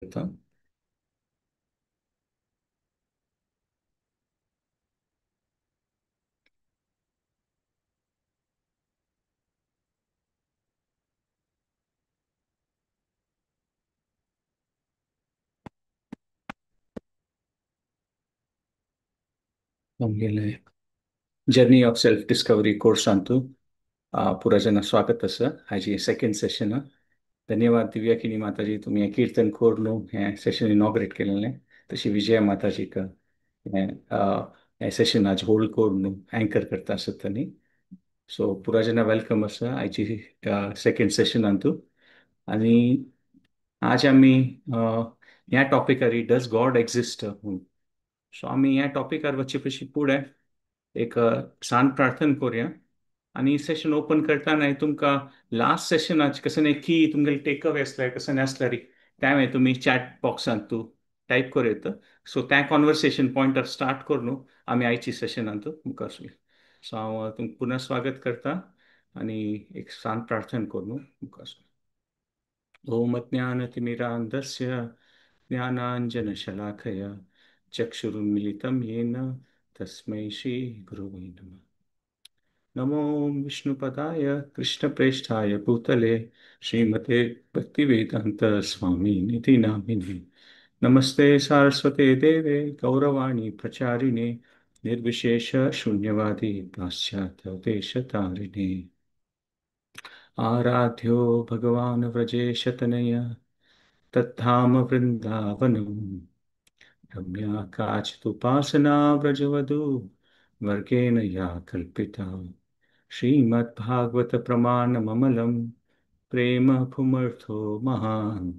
था। ನಮಗೆಲ್ಲ journey of self Discovery course ಅಂತೂ पुरा जन स्वागत आसा हाजी सेकंड सेशन. धन्यवाद दिव्या किनी माताजी तुम्ही हे कीर्तन खोरलो हे सेशन इनॉग्रेट केलेले तशी विजया माताजी का हे सेशन आज होल्ड कोरून अँकर करता आसतनी. सो पुरा जना वेलकम आसा आयची सेकंड सेशन अंतू. आणि आज आम्ही ह्या टॉपिकार डज गॉड एक्झिस्ट म्हणून. सो आम्ही ह्या टॉपिकार वच्चे पशी पुढे एक सांत प्रार्थना करूया. आणि सेशन ओपन करताना तुमका लास्ट सेशनाच कसं नाही की तुमगेले टेक अवे असलाय कसं नाही असल्यारी त्यामुळे तुम्ही चॅट बॉक्सात तू टाईप करू येतं. सो त्या कॉन्व्हर्सेशन पॉइंटर स्टार्ट करून आम्ही आयची सेशन आणतो मुखार. सो हांव तुमकां पुन्हा स्वागत करता आणि एक शांत प्रार्थना करून मुखार. ओम अज्ञानतिमिरान्धस्य ज्ञानाञ्जनशलाकया चक्षुरुन्मिलितं येन तस्मै श्रीगुरुवे नमः. नमो विष्णुपदाय कृष्णप्रेष्ठाय भूतले श्रीमते भक्तिवेदांत स्वामी निधि नामिने. नमस्ते सारस्वते देवे गौरवाणी प्रचारिणे निर्विशेष शून्यवादी पाश्चात्य देशतारिणे. आराध्यो भगवान् व्रजेशतनय तत्धाम वृन्दावनम् रम्या काचिदुपासना व्रजवधू वर्गेण या कल्पिता. श्रीमद्भागवत प्रमाणममलं प्रेम पुमर्थो महान्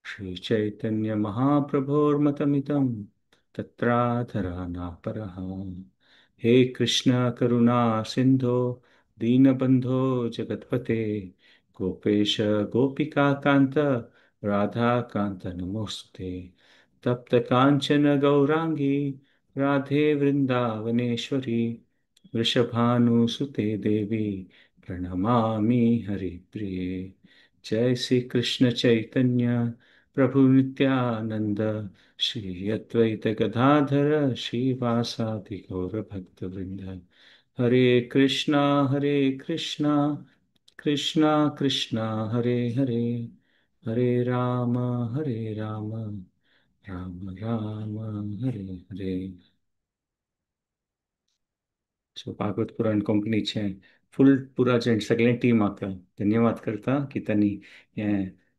श्रीचैतन्य महाप्रभोर्मतमितं तत्राधरा परः. हे कृष्ण करुणा सिंधो दीनबंधो जगतपते गोपेश गोपिका कांत राधा कांत नमोस्तुते. तप्त कांचन गौरांगी राधे वृंदावनेश्वरी वृषभानुसुते देवी प्रणमामि हरिप्रिये. जय श्री कृष्ण चैतन्य प्रभु नित्यानंद श्री अद्वैत गदाधर श्रीवासादि गौर भक्तवृंद. हरे कृष्णा कृष्णा कृष्णा हरे हरे हरे राम राम राम हरे हरे. सो भागवत पुराण कोंकणीचे फुल पुरा जेंट सगळे टीम म्हाका धन्यवाद करता की त्यांनी हे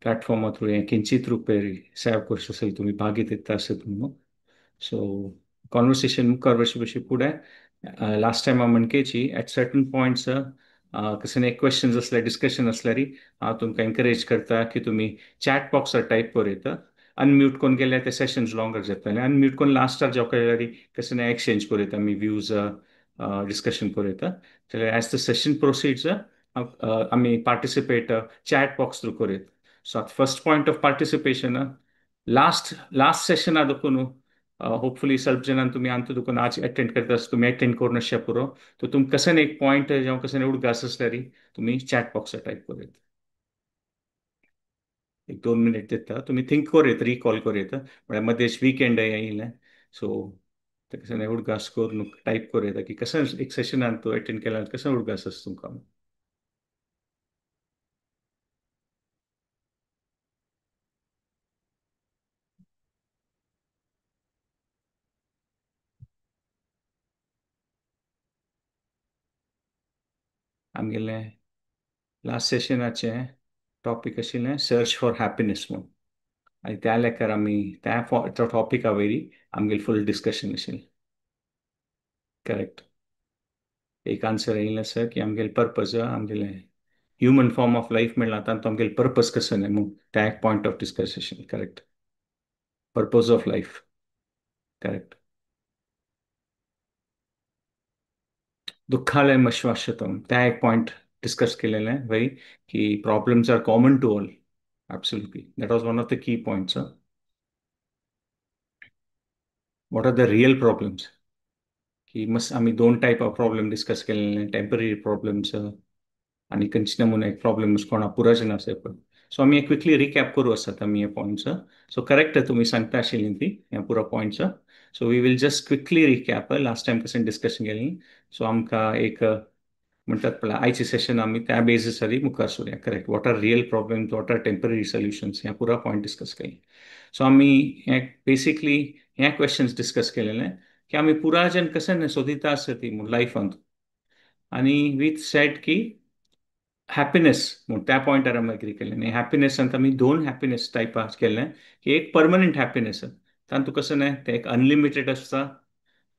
प्लॅटफॉर्मा थ्रू हे किंचित रुपये सेव करचे असेल तुम्ही भाग घेता आसत म्हणून. सो कॉन्वर्सेशन मुखार वचे बशी फुडें लास्ट टायम हांव म्हणकेची एट सर्टन पॉयंट्स कसं एक क्वेश्चन्स असले डिस्कशन असल्यारी हांव तुमकां एनकरेज करता की तुम्ही चॅट बॉक्सार टाईप करूं येता. अनम्यूट कोण गेल्यार ते सेशन्स लॉंगर जातले. अनम्यूट कोण लास्टार जेवल्यारी कसं एक्सचेंज करूं येता आमी व्ह्यूज डिस्कशन करूं येता. जाल्यार एज द सेशन प्रोसिड्स आमी पार्टिसिपेट चॅट बॉक्स थ्रू करूं येता. So first point of participation last session देखून होपफुली ಸ್ವಲ್ಪ ಜನ तुम्ही अंत दुकान आज अटेंड करता तुम्ही अटेंड करून अशा पुरो तो तुम कसं एक पॉइंट जेव्हा कसं उडगास असल्यारी तुम्ही चॅट बॉक्सार टाईप करूं येता. एक 2 मिनिट देता तुम्ही थिंक करूं येता रिकॉल करूं येता म्हळ्यार मध्येच वीकेंड येयलें. सो ते कसं उडगास करून टाईप करूं येता की कसं एक सेशनान तो अटेंड केला कसं उडगास आसा तुमकां. आमगेलें लास्ट सेशनाचे टॉपिक आशिल्लें सर्च फॉर हॅपिनेस म्हणून. आणि त्या लेकार आमी त्या टॉपिका वयली आमगेलें फूल डिस्कशन आशिल्लें. करेक्ट. एक आन्सर येयलें आसा की आमगेलें पर्पज आमगेलें ह्युमन फॉर्म ऑफ लाईफ म्हणला तातूंत आमगेलें पर्पज कसं न्ही म्हणून त्या एक point of discussion. Correct. Purpose of life. Correct. दुःखालयम शाश्वतम त्या एक पॉइंट डिस्कस केलेलं वही की problems are common to all. Absolutely. That was one of the key points. What are the real problems? की मस्त आम्ही 2 टाईप ऑफ प्रॉब्लेम डिस्कस केलेले टेम्पररी प्रॉब्लेम्स आणि खंयचे नमुने एक प्रॉब्लेम्स कोणा पुराचे नसे पण सो आमी क्विकली रिकॅप करू आसात आमी हे पॉयंट्स. सो करेक्ट तुमी सांगता आशिल्लीं ती हे पुरो points. So we will just quickly recap last time कशें डिस्कशन केलें. सो आमकां एक म्हणटात पळय आयचे सेशन आमी त्या बेसिसार मुखार सरूया. Correct. What are real problems, what are temporary solutions, ह्या पुरा पॉयंट डिस्कस केले. सो आमी हे बेसिकली हे क्वेश्चन्स डिस्कस केलेले की आमी पुराजन कशें सोदिता आसत ती लायफांत. आनी वी सेड की हॅपिनेस म्हूण त्या पॉयंटार आमी एग्री केलें. आनी हॅपिनेसांत आमी दोन हॅपिनेस टायपाक केलें की एक परमनंट हॅपिनेस तातूंत कसं न्हय तें एक अनलिमिटेड आसता,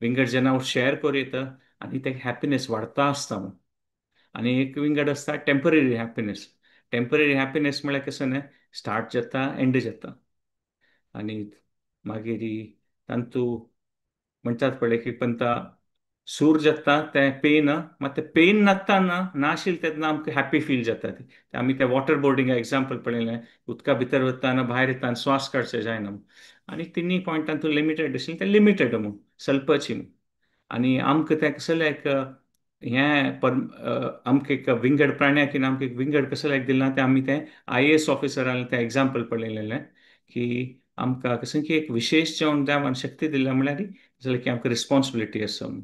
विंगड जेन्ना हांव शेअर करूं येता आनी ते हॅपिनेस वाडता आसता. आनी एक विंगड आसता टेम्पररी हॅपिनेस. टेम्पररी हॅपिनेस म्हळ्यार कसं न्हय स्टार्ट जाता एंड जाता. आनी मागीर तांतूं म्हणटात पळय की पंता सूर जाता ते पेन मात ते पेन नासतना नाशिल्ले तेन्ना आमकां हॅपी फील जाता. ते आमी ते वॉटर बोर्डिंगा एग्जाम्पल पळयलें. उदका भितर वता आनी भायर येता आनी स्वास काडचें जायना. आनी तिनूय पॉयंटां तूं लिमिटेड आशिल्लें तें लिमिटेड म्हूण स्वल्पची म्हूण. आनी आमकां तें कसं लायक हें आमकां एक विंगड प्राण्याक आमकां एक विंगड कसं लायक दिलां तें आमी तें IAS ऑफिसरान तें एग्जाम्पल पळयलेलें की आमकां कसं की एक विशेश जेवण देवान शक्ती दिल्या म्हळ्यार जाल्यार की आमकां रिस्पॉन्सिबिलिटी आसा म्हूण.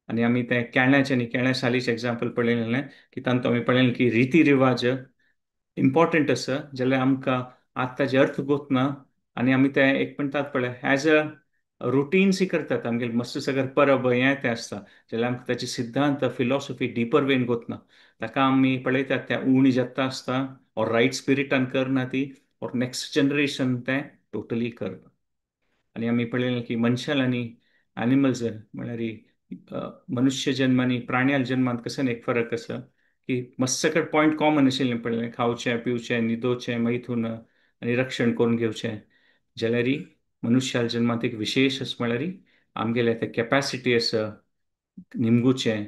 आनी आमी तें केळ्याचें न्ही केळ्या सालीचें एग्जाम्पल पळयलेलें की तांतूं आमी पळयलें की रिती रिवाज इम्पॉर्टंट आसा जाल्यार आमकां आतां ताजे अर्थ गोतना आनी आमी ते एक म्हणटात पळय एज अ रुटीन्स करतात. आमगे मस्त सगळें परब हें तें आसता जाल्यार आमकां ताची सिद्धांत फिलॉसॉफी डिपर वेन गोतना ताका आमी पळयतात त्या उणी जेत्ता आसता ऑर रायट स्पिरिटान करना ती ऑर नेक्स्ट जनरेशन तें टोटली करता. आनी आमी पळयलें की मनशाल आनी एनिमल्स म्हळ्यार मनुष्य जन्म आनी प्राण्याल जन्मांत कसं एक फरक आसा की मस्त सकट पॉयंट कॉमन आशिल्लें पळयलें खावचें पिवचें न्हिदोवचें मैथून आनी रक्षण करून घेवचें. जाल्यार मनुश्याल जन्मांत एक विशेश आसा म्हळ्यार आमगेले ते कॅपॅसिटी आसा निमगुचें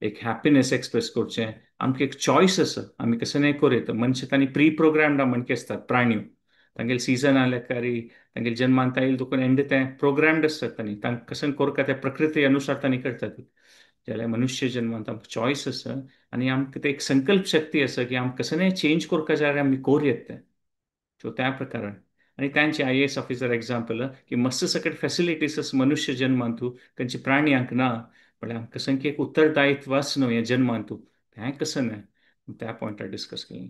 एक हॅपिनेस एक्सप्रेस करचें. आमकां एक चॉयस आसा आमी कसं नाही करूं येता. मनशां तांणी प्री प्रोग्रामड मणके आसतात प्राण्यो तांगेले सीझन आले कारी तांगेले जन्मांत आयिल्ले दुखून एंड ते प्रोग्रामड आसतात तांणी तांकां कसं करता ते प्रकृती अनुसार तांणी करतात. जाल्यार मनुश्य जन्मांत आमकां चॉयस आसा आनी आमकां ते एक संकल्प शक्ती आसा की आमकां कसं नाही चेंज करता जाल्यार आमी करूं येता तें. सो त्या प्रकारान आनी तांचे IAS ऑफिसर एग्जाम्पल की मस्त सकट फॅसिलिटीज आसा मनुश्य जन्मांतू तांचे प्राण्यांक ना. म्हळ्यार कसं की एक उत्तरदायित्व आसा न्हू ह्या जन्मांतू तें कसं न्हय त्या पॉयंटार डिस्कस केलें.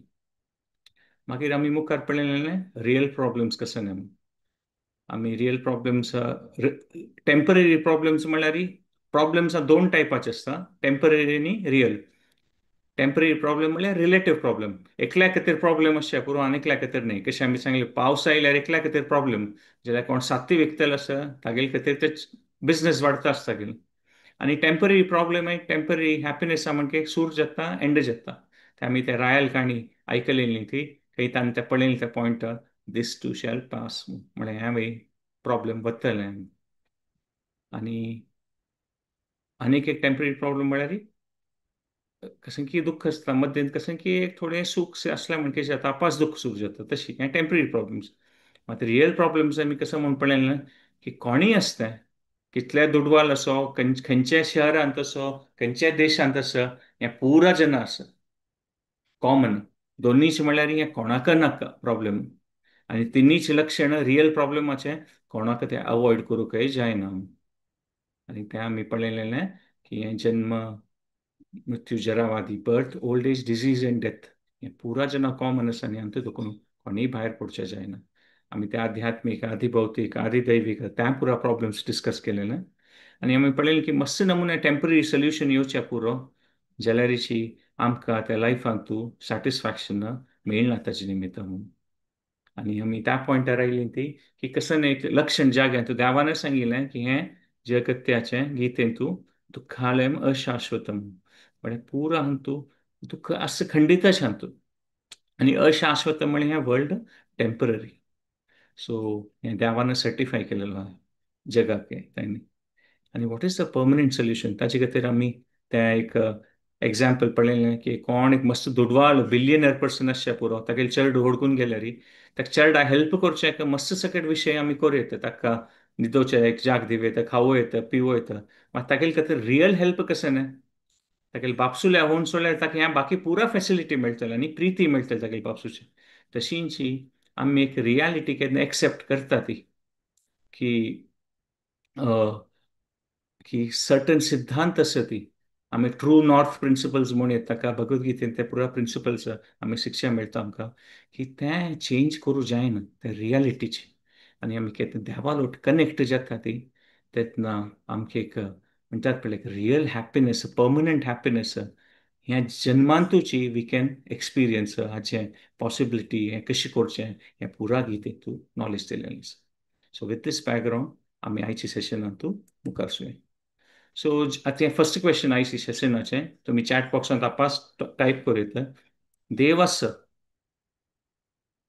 मागीर आमी मुखार पळयलेलें रियल प्रॉब्लेम्स कसं न्हय. आमी रियल प्रॉब्लेम्स टेम्पररी प्रॉब्लेम्स म्हळ्यार प्रॉब्लेम्स दोन टायपाचे आसता टेम्पररी आनी रियल. टेम्पररी प्रॉब्लेम म्हळ्यार रिलेटिव्ह प्रॉब्लेम. एकल्या खातीर प्रॉब्लेम आसचे पुरो आनी एकल्या खातीर न्हय. कशें आमी सांगलें पावस आयल्यार एकल्या खातीर प्रॉब्लेम जाल्यार कोण सात्ती विकतलो आसा तागेले खातीर ते बिझनेस वाडता आसता तागेलो. आनी टेम्पररी प्रॉब्लेम टेम्पररी हॅपिनेस म्हणजे सूर जाता एंड जाता. ते आमी ते रायल काणी आयकलेली ती खंय तांणी ते पळयलें त्या पॉयंटार दीस टू शॅल पास म्हळ्यार ह्या वेळी प्रॉब्लेम वतले. आनी आनीक एक टेम्पररी प्रॉब्लेम म्हळ्यार कसं की दुःख आसता मध्येन कसं की एक थोडें सूख आसल्या म्हणजे जाता तापास दुःख सूख जाता तशी हे टेम्पररी प्रॉब्लेम्स. मात रियल प्रॉब्लेम्स आमी कसं म्हूण पळयलें की कोणीय आसता कितल्या दुडवाल असो खंयच्या शहरांत असो खंयच्या देशांत आसा हें पुरा जन आसा कॉमन दोनीच म्हळ्यार हें कोणाक नाका प्रॉब्लेम. आनी तिनीच लक्षण रियल प्रॉब्लेमाचे कोणाक ते अवॉयड करूंकय जायना. आनी तें आमी पळयलेलें की हें जन्म मृत्यू जरावादी birth old age disease and death हें पुरा जना कॉमन आसा आनी आमचे देखून कोणीय भायर पडचें जायना. आमी ते आध्यात्मीक आदिभौतीक आदिदैवीक त्या पुरा प्रॉब्लेम्स डिस्कस केलेले. आनी आमी पळयलें की मस्त नमुने टेम्पररी सोल्युशन येवचे पुरो जाल्यारची आमकां त्या लायफांतू सॅटिस्फॅक्शन मेळना ताचे निमित्त म्हणून. आनी आमी त्या पॉयंटार आयलीं ती की कसं एक लक्षण जाग्यात देवानच सांगिल्लें की हें जगत्याचें गितेंतू दुःखालयम अशाश्वतम म्हळ्यार पुरा हांतू दुःख आस खंडितच हांतू आनी अशाश्वत म्हळ्यार हें वर्ल्ड टेम्पररी. सो हें देवान सर्टिफाय केलेलो आहा जगाक तांणी. आनी what is the permanent solution ताचे खातीर आमी तें एक एग्जाम्पल पळयलें की कोण एक मस्त दुडवाल बिलियनर पर्सन आसचे पुरो तागेले चेडूं होडकून गेल्यार ताका चेडा हेल्प करचें एक मस्त सकट विशय आमी करूं येता. ताका न्हिदोवचें एक जाग दिवं येता खावं येता पिवं येता मात तागेले खातीर रियल हेल्प कशें न्हय. तागेले बापसूले होवन सोडल्यार ताका हें बाकी पुरा फॅसिलिटी मेळटलें आनी प्रिती मेळटली तागेले बापसूचे तशींची आमी एक रियालिटी केन्ना एक्सेप्ट करता ती की की सर्टन सिद्धांत आसा ती आमी ट्रू नॉर्थ प्रिंसिपल्स म्हूण येता का भगवद्गीतेन ते पुरा प्रिंसिपल्स आमी शिक्षा मेळटा आमकां की ते चेंज करूं जायना ते रियालिटीचे आनी आमी केन्ना देवा लोट कनेक्ट जाता ती तेन्ना आमकां एक म्हणटात पळय रियल हॅपीनेस पर्मनंट हॅपीनेस ह्या जन्मांतूची वी कॅन एक्सपिरियन्स हाचे पॉसिबिलिटी हें कशें करचें हें पुरा गीतेंतू नॉलेज दिलेलें आसा सो विथ दीस बॅकग्रावंड आमी आयच्या सेशनांतू मुखार सुया सो आतां फर्स्ट क्वेश्चन आयच्या सेशनाचें तुमी चॅट बॉक्सांत तापास टायप करीत देवास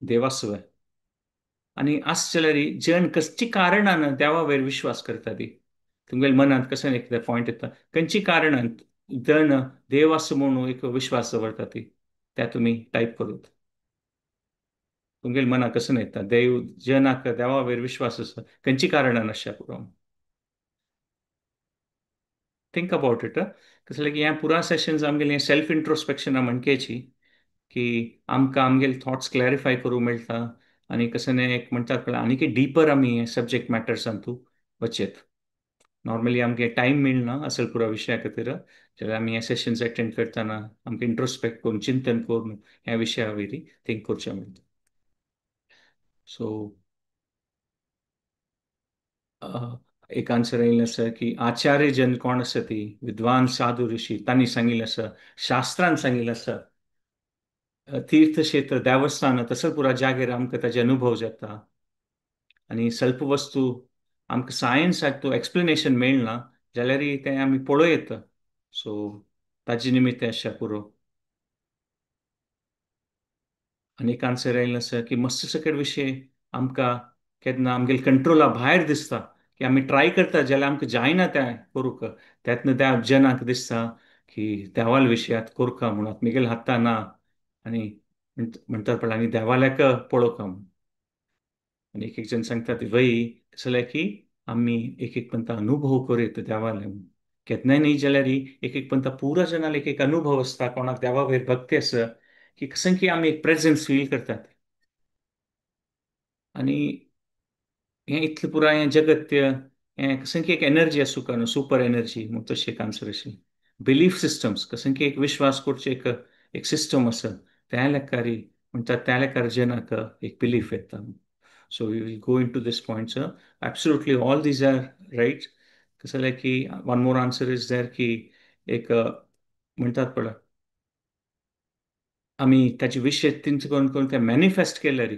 देवास्व आनी आसचेल्यार जण कसची कारणान देवा वयर विश्वास करता ती तुमगेल्या मनांत कसं एक पॉयंट येता खंयची कारणान जण देव आसा म्हणून एक विश्वास दवरता ती त्या तुमी टायप करूत तुमगेल्या मनांत कसं येता देव जनाक देवा वयर विश्वास आसा खंयची कारणान अशें पुरो थिंक अबाउट इट कसलें की ह्या पुरा सेशन्स आमगेलें सेल्फ इंट्रोस्पेक्शना म्हणकेची की आमकां आमगेले थॉट्स क्लॅरिफाय करूंक मेळटा आनी कसं न्ही एक म्हणटात पळय आनीक डिपर आमी सब्जेक्ट मॅटर्सांतू वचेत नॉर्मली आमगे टायम मेळना असल पुरा विशया खातीर जाल्यार आमी हे सेशन्स अटेंड करतना आमकां इंट्रोस्पेक्ट करून चिंतन करून ह्या विशया वयली थिंक करचें मेळटा सो एक आन्सर येयल्लें आसा की आचार्य जन कोण आसा ती विद्वान साधू ऋषी तांणी सांगिल्लें आसा शास्त्रांत सांगिल्लें आसा तीर्थक्षेत्र देवस्थान तसो पुरा जागेर आमकां ताजे अनुभव जाता आनी स्वल्प वस्तू आमकां सायन्स हातूंत एक्सप्लेनेशन मेळना जाल्यार तें आमी पळयत सो ताजे निमित्त अशें पुरो आनी एक आन्सर आयिल्लो आसा की मस्त सकट विशय आमकां केन्ना आमगेले कंट्रोला भायर दिसता की आमी ट्राय करता जाल्यार आमकां जायना तें करूंक तेन्ना त्या जनाक दिसता की देवाल विशयांत करूंका म्हणून आमगेले हातां ना आनी म्हणटात पळय आनी देवाल्याक पळोवका म्हणून आनी एक एक जण सांगतात वय कसले की आमी एक एक पंत अनुभव करीत देवाले केन्नाय न्ही जाल्यार एक एक पंत पुरा जनाला एक एक अनुभव आसता कोणाक देवा वयर भक्ती आसा की कसं की आमी एक प्रेझन्स फील करतात आनी हें इतलें पुराय हें जगत हें कसं की एक एनर्जी आसूं काय न्हू सुपर एनर्जी म्हूण तशी एक आन्सर अशी बिलीफ सिस्टम्स कसं की एक विश्वास करचे एक सिस्टम आसा त्या लेकारी म्हणटात त्या लेकार जनाक एक बिलीफ येता so we will go into this points absolutely all these are right कसं जालें की one more answer is there की एक म्हणटात पळय आमी ताचे विशय चिंत करून करून ते मॅनिफेस्ट केल्यार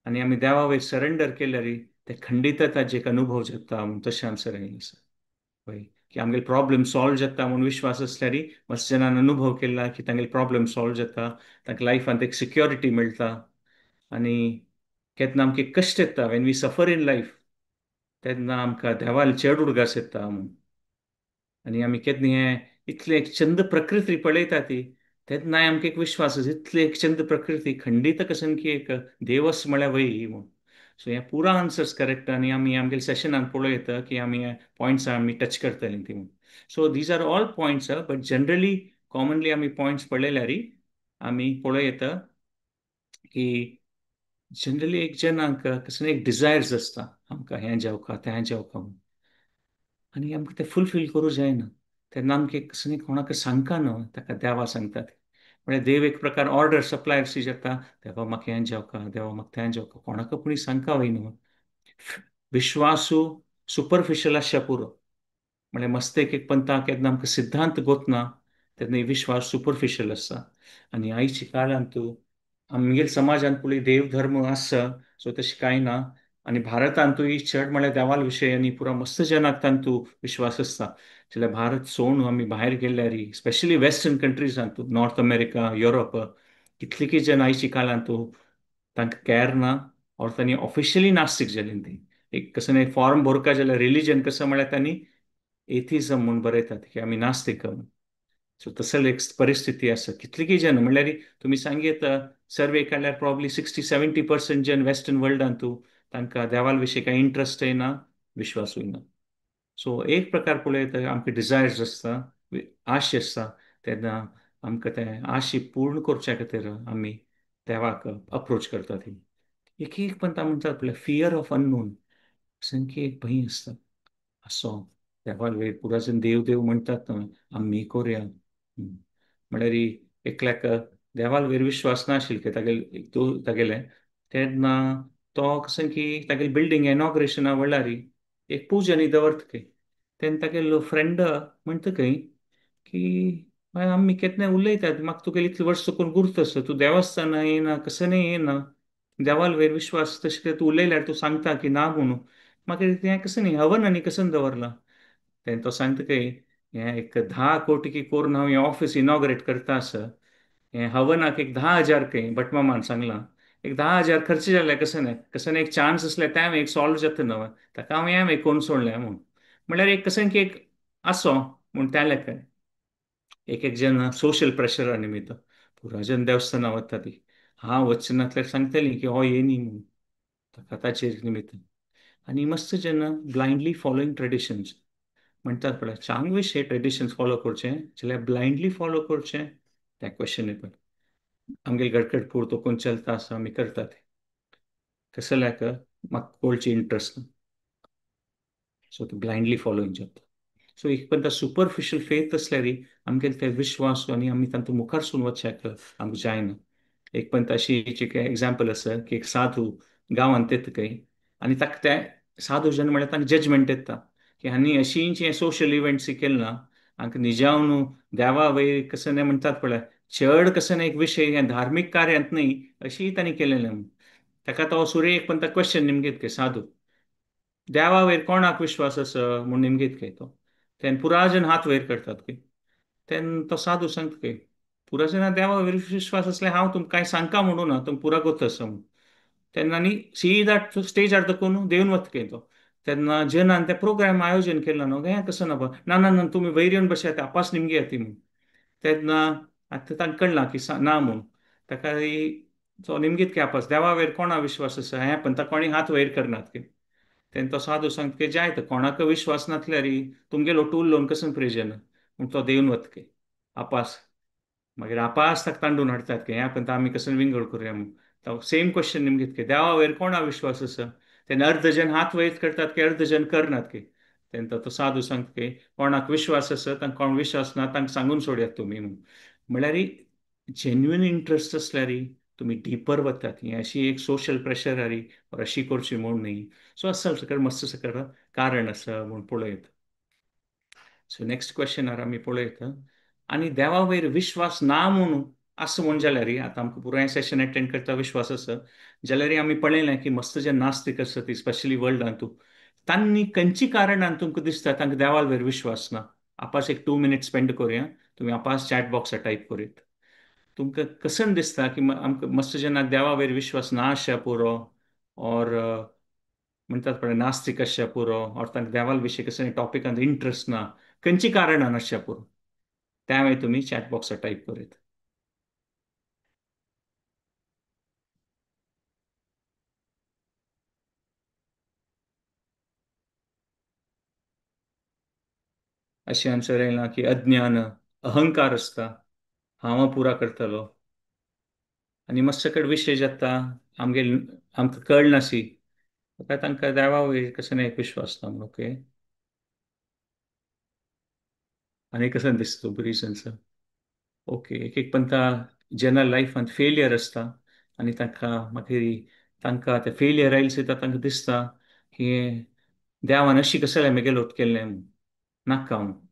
आनी आमी देवा वयर सरेंडर केल्यार ते खंडित ताजे एक अनुभव जाता म्हूण तशें आन्सर येयलें आसा पळय की आमगेले प्रॉब्लेम सॉल्व जाता म्हूण विश्वास आसल्यार मस्त जणान अनुभव केला की तांगेले प्रॉब्लेम सॉल्व जाता तांकां लायफांत एक सिक्युरिटी मेळटा आनी केन्ना आमकां कश्ट येता when we suffer in life तेन्ना आमकां देवाल चड उडगास येता म्हूण आनी आमी केन्ना हें इतलें एक चंद प्रकृती पळयता ती तेन्नाय आमकां एक विश्वास आसा इतली एक चंद प्रकृती खंडीत कसन की एक देवस म्हळ्यार वय म्हूण सो हे पुरा आन्सर्स करेक्ट आनी आमी आमगेल्या सेशनान पळयता की आमी पॉयंट्स आमी टच करतलीं ती म्हूण so these are all points but generally commonly आमी पॉयंट्स पळयल्यार आमी पळयता की जनरली एक जनाक कसं एक डिझायर्स आसता आमकां हें जावका तें जावका म्हूण आनी आमकां तें फुलफील करूं जायना तेन्ना आमकां कसं कोणाक सांगका न्हू ताका देवा सांगतात म्हळ्यार देव एक प्रकार ऑर्डर सप्लायर शी जाता देवा म्हाका हें जावका देवा म्हाका तें जावका कोणाक कोणी सांगका वयना विश्वासू सुपरफिशियल आसच्या पुरो म्हळ्यार मस्त एक पंता केन्ना आमकां सिद्धांत गोतना तेन्ना विश्वास सुपरफिशियल आसता आनी आयच्या काळांत तूं आमगेल्या समाजांत पळय देव धर्म आसा सो तशें कांय ना आनी भारतांतूय चड म्हळ्यार देवाल विशय आनी पुरो मस्त जनाक तांतू विश्वास आसता जाल्यार भारत सोडून आमी भायर गेल्यार स्पेशली वेस्टर्न कंट्रीजांत नॉर्थ अमेरिका युरोप कितलींशीं जन आयच्या काळांत तांकां कॅर ना ऑर तांणी ऑफिशियली नास्तीक जालीं ती एक कसं एक फॉर्म भरता जाल्यार रिलीजन कसं म्हळ्यार तांणी एथिझम म्हूण बरयतात की आमी नास्तीक सो तसली एक परिस्थिती आसा कितलींशीं जन म्हणल्यार तुमी सांगीत सर्वे काडल्यार प्रॉब्ली 60-70% जन वेस्टर्न वर्ल्डांत तांकां देवाल विशीं कांय इंट्रस्टय ना विश्वासूय ना सो एक प्रकार पळयत आमकां डिझायर्स आसता आश आसता तेन्ना आमकां ते आशी पूर्ण करच्या खातीर आमी देवाक अप्रोच करता ती एक एक पण म्हणतात आपल्या फियर ऑफ अननोन संख्य एक भंय असता असो देवाल वेळ पुराजन देव देव म्हणटात न्हय आम्ही करुया म्हळ्यार एकल्याक देवाल वेर विश्वास नाशिल की तागेले तेन्ना तो कसं की तागेले बिल्डिंग इनॉग्रेशना वेळार एक पूजनी दवरता की तेन्ना तागेलो फ्रेंड म्हणटा खंय की आम्ही केन्ना उलयतात म्हाका तुगेले इतले वर्स चुकून गुर्त आसा तूं देवस्थाना येना कसं नाही येना देवाल वेर विश्वास तशें तूं उलयल्यार तूं सांगता की ना म्हणून म्हाका तें कसं न्ही हवन आनी कसं दवरला तेन्ना तो सांगता की हें एक 10 कोटी की करून हांव हें ऑफिस इनॉग्रेट करता आसा हें हवनाक एक 10,000 खंय भटमामान सांगलां एक 10,000 खर्च जाल्यार कसं नाही एक चान्स असल्यार त्या एक सॉल्व जाता न्हय ताका हांव हें कोण सोडलें म्हणून म्हळ्यार एक कसं की एक आसो म्हूण त्या लेकर एक एक जण सोशल प्रेशरा निमित्त पुराजन देवस्थाना वता ती हांव वचनातल्यार सांगतली की हो येयनी म्हणून ताका ताचेर निमित्त आणि मस्त जेन्ना ब्लायंडली फॉलोईंग ट्रेडिशन्स म्हणटात पळय चांग विशय ट्रेडिशन्स फॉलो करचे जाल्यार ब्लायंडली फॉलो करचे तें क्वेश्चनेबल आमगे गडकटपूर तो कोण चलता आसा आमी करतात कसं लायक म्हाका कोळची इंट्रस्ट सो तूं ब्लायंडली फॉलोईंग जाता सो एक पण सुपरफिशियल फेथ असल्यार आमगे ते विश्वास आनी आमी तांतूं मुखार सून वचशाक आमकां जायना एक पण अशी एग्जाम्पल आसा की एक साधू गांवांत येता खंय आनी ताका ते साधू जन म्हळ्यार तांकां जजमेंट येता की हांणी अशींच सोशल इव्हेंट्स केले ना हांकां निजावन देवा वयर कसं नाही म्हणटात पळय चड कसं नाही एक विशय हे धार्मीक कार्यांत न्ही अशी तांणी केलेलें ताका तो सुरे एक पण क्वेश्चन निमगेत के साधू देवा वयर कोणाक विश्वास आसा म्हूण निमगेत काय तो तेन्ना पुरायजन हात वयर करतात की तेन्ना तो साधू सांगता की पुरायजना देवा वयर विश्वास असल्यार हांव तुमकां कांय सांगता म्हणून ना तुमकां पुरा कोत्ता आसा म्हणून तेन्ना आनी सीदा स्टेजार दाखोवन देवन वता काय तो तेन्ना जनान ते प्रोग्राम आयोजन केला न्हू हें कसं ना ना ना तुमी वयर येवन बसात आपास निमगे येता म्हणून तेन्ना आतां तांकां कळना की ना म्हणून ताका तो निमगेत की आपास देवा वयर कोणा विश्वास आसा हें पण ताका कोणी हात वयर करनात की तेन्ना तो साधू सांगता की जायत कोणाक विश्वास नासल्यार तुमगेलो टूल लोवन कसं प्रयोजन म्हूण तो देवन वता की आपास मागीर आपास ताका तांडून हाडटात की हें पण आमी कसं विंगड करुया म्हणून तो सेम क्वेश्चन निमगेत की देवा वयर कोणा विश्वास आसा तेन्ना अर्ध जन हात वयर करतात की अर्ध जन करनात की तेन्ना तो साधू सांगता की कोणाक विश्वास आसा तांकां कोण विश्वास ना तांकां सांगून सोडयात तुमी म्हणून म्हळ्यार जेन्युइन इंट्रस्ट असल्यार तुमी डिपर वतात ही अशी एक सोशल प्रेशर अशी करची म्हूण न्ही सो आसा सकल मस्त सकल कारण आसा म्हूण पळयत सो नेक्स्ट क्वेश्चनार आमी पळयत आनी देवा वयर विश्वास ना म्हणून आसा म्हूण जाल्यार आतां आमकां पुराय सेशन एटेंड करता विश्वास आसा जाल्यार आमी पळयलें की मस्त जे नास्तीक आसा ती स्पेशली वर्ल्डांतू तांणी खंयची कारणान तुमकां दिसता तांकां देवाल वयर विश्वास ना आपास एक 2 मिनिट स्पेंड करुया तुमी आपास चॅट बॉक्सार टायप करीत तुमकां कसन दिसता की आमकां मस्त जेन्ना देवा वयर विश्वास ना आसच्या पुरो ऑर म्हणटात पळय नास्तीक आसच्या पुरो ऑर तांकां देवाल विशीं कसं टॉपिकांत इंट्रस्ट ना खंयची कारणान आसच्या पुरो त्या वेळी तुमी चॅट बॉक्सार टायप करीत अशें आन्सर येयलां की अज्ञान अहंकार आसता हांव पुरा करतलो आनी मातसो कडेन विशय जाता आमगे आमकां कळनाशी तांकां देवा वयर कसो एक विश्वास ना ओके आनी कसं दिसता रिजन्स ओके एक पंता जेन्ना लायफांत फेलियर आसता आनी तांकां मागीर तांकां ते फेलियर आयले सुद्दां तांकां दिसता की देवान अशी कसं म्हगेलो केल्लें नाका म्हणून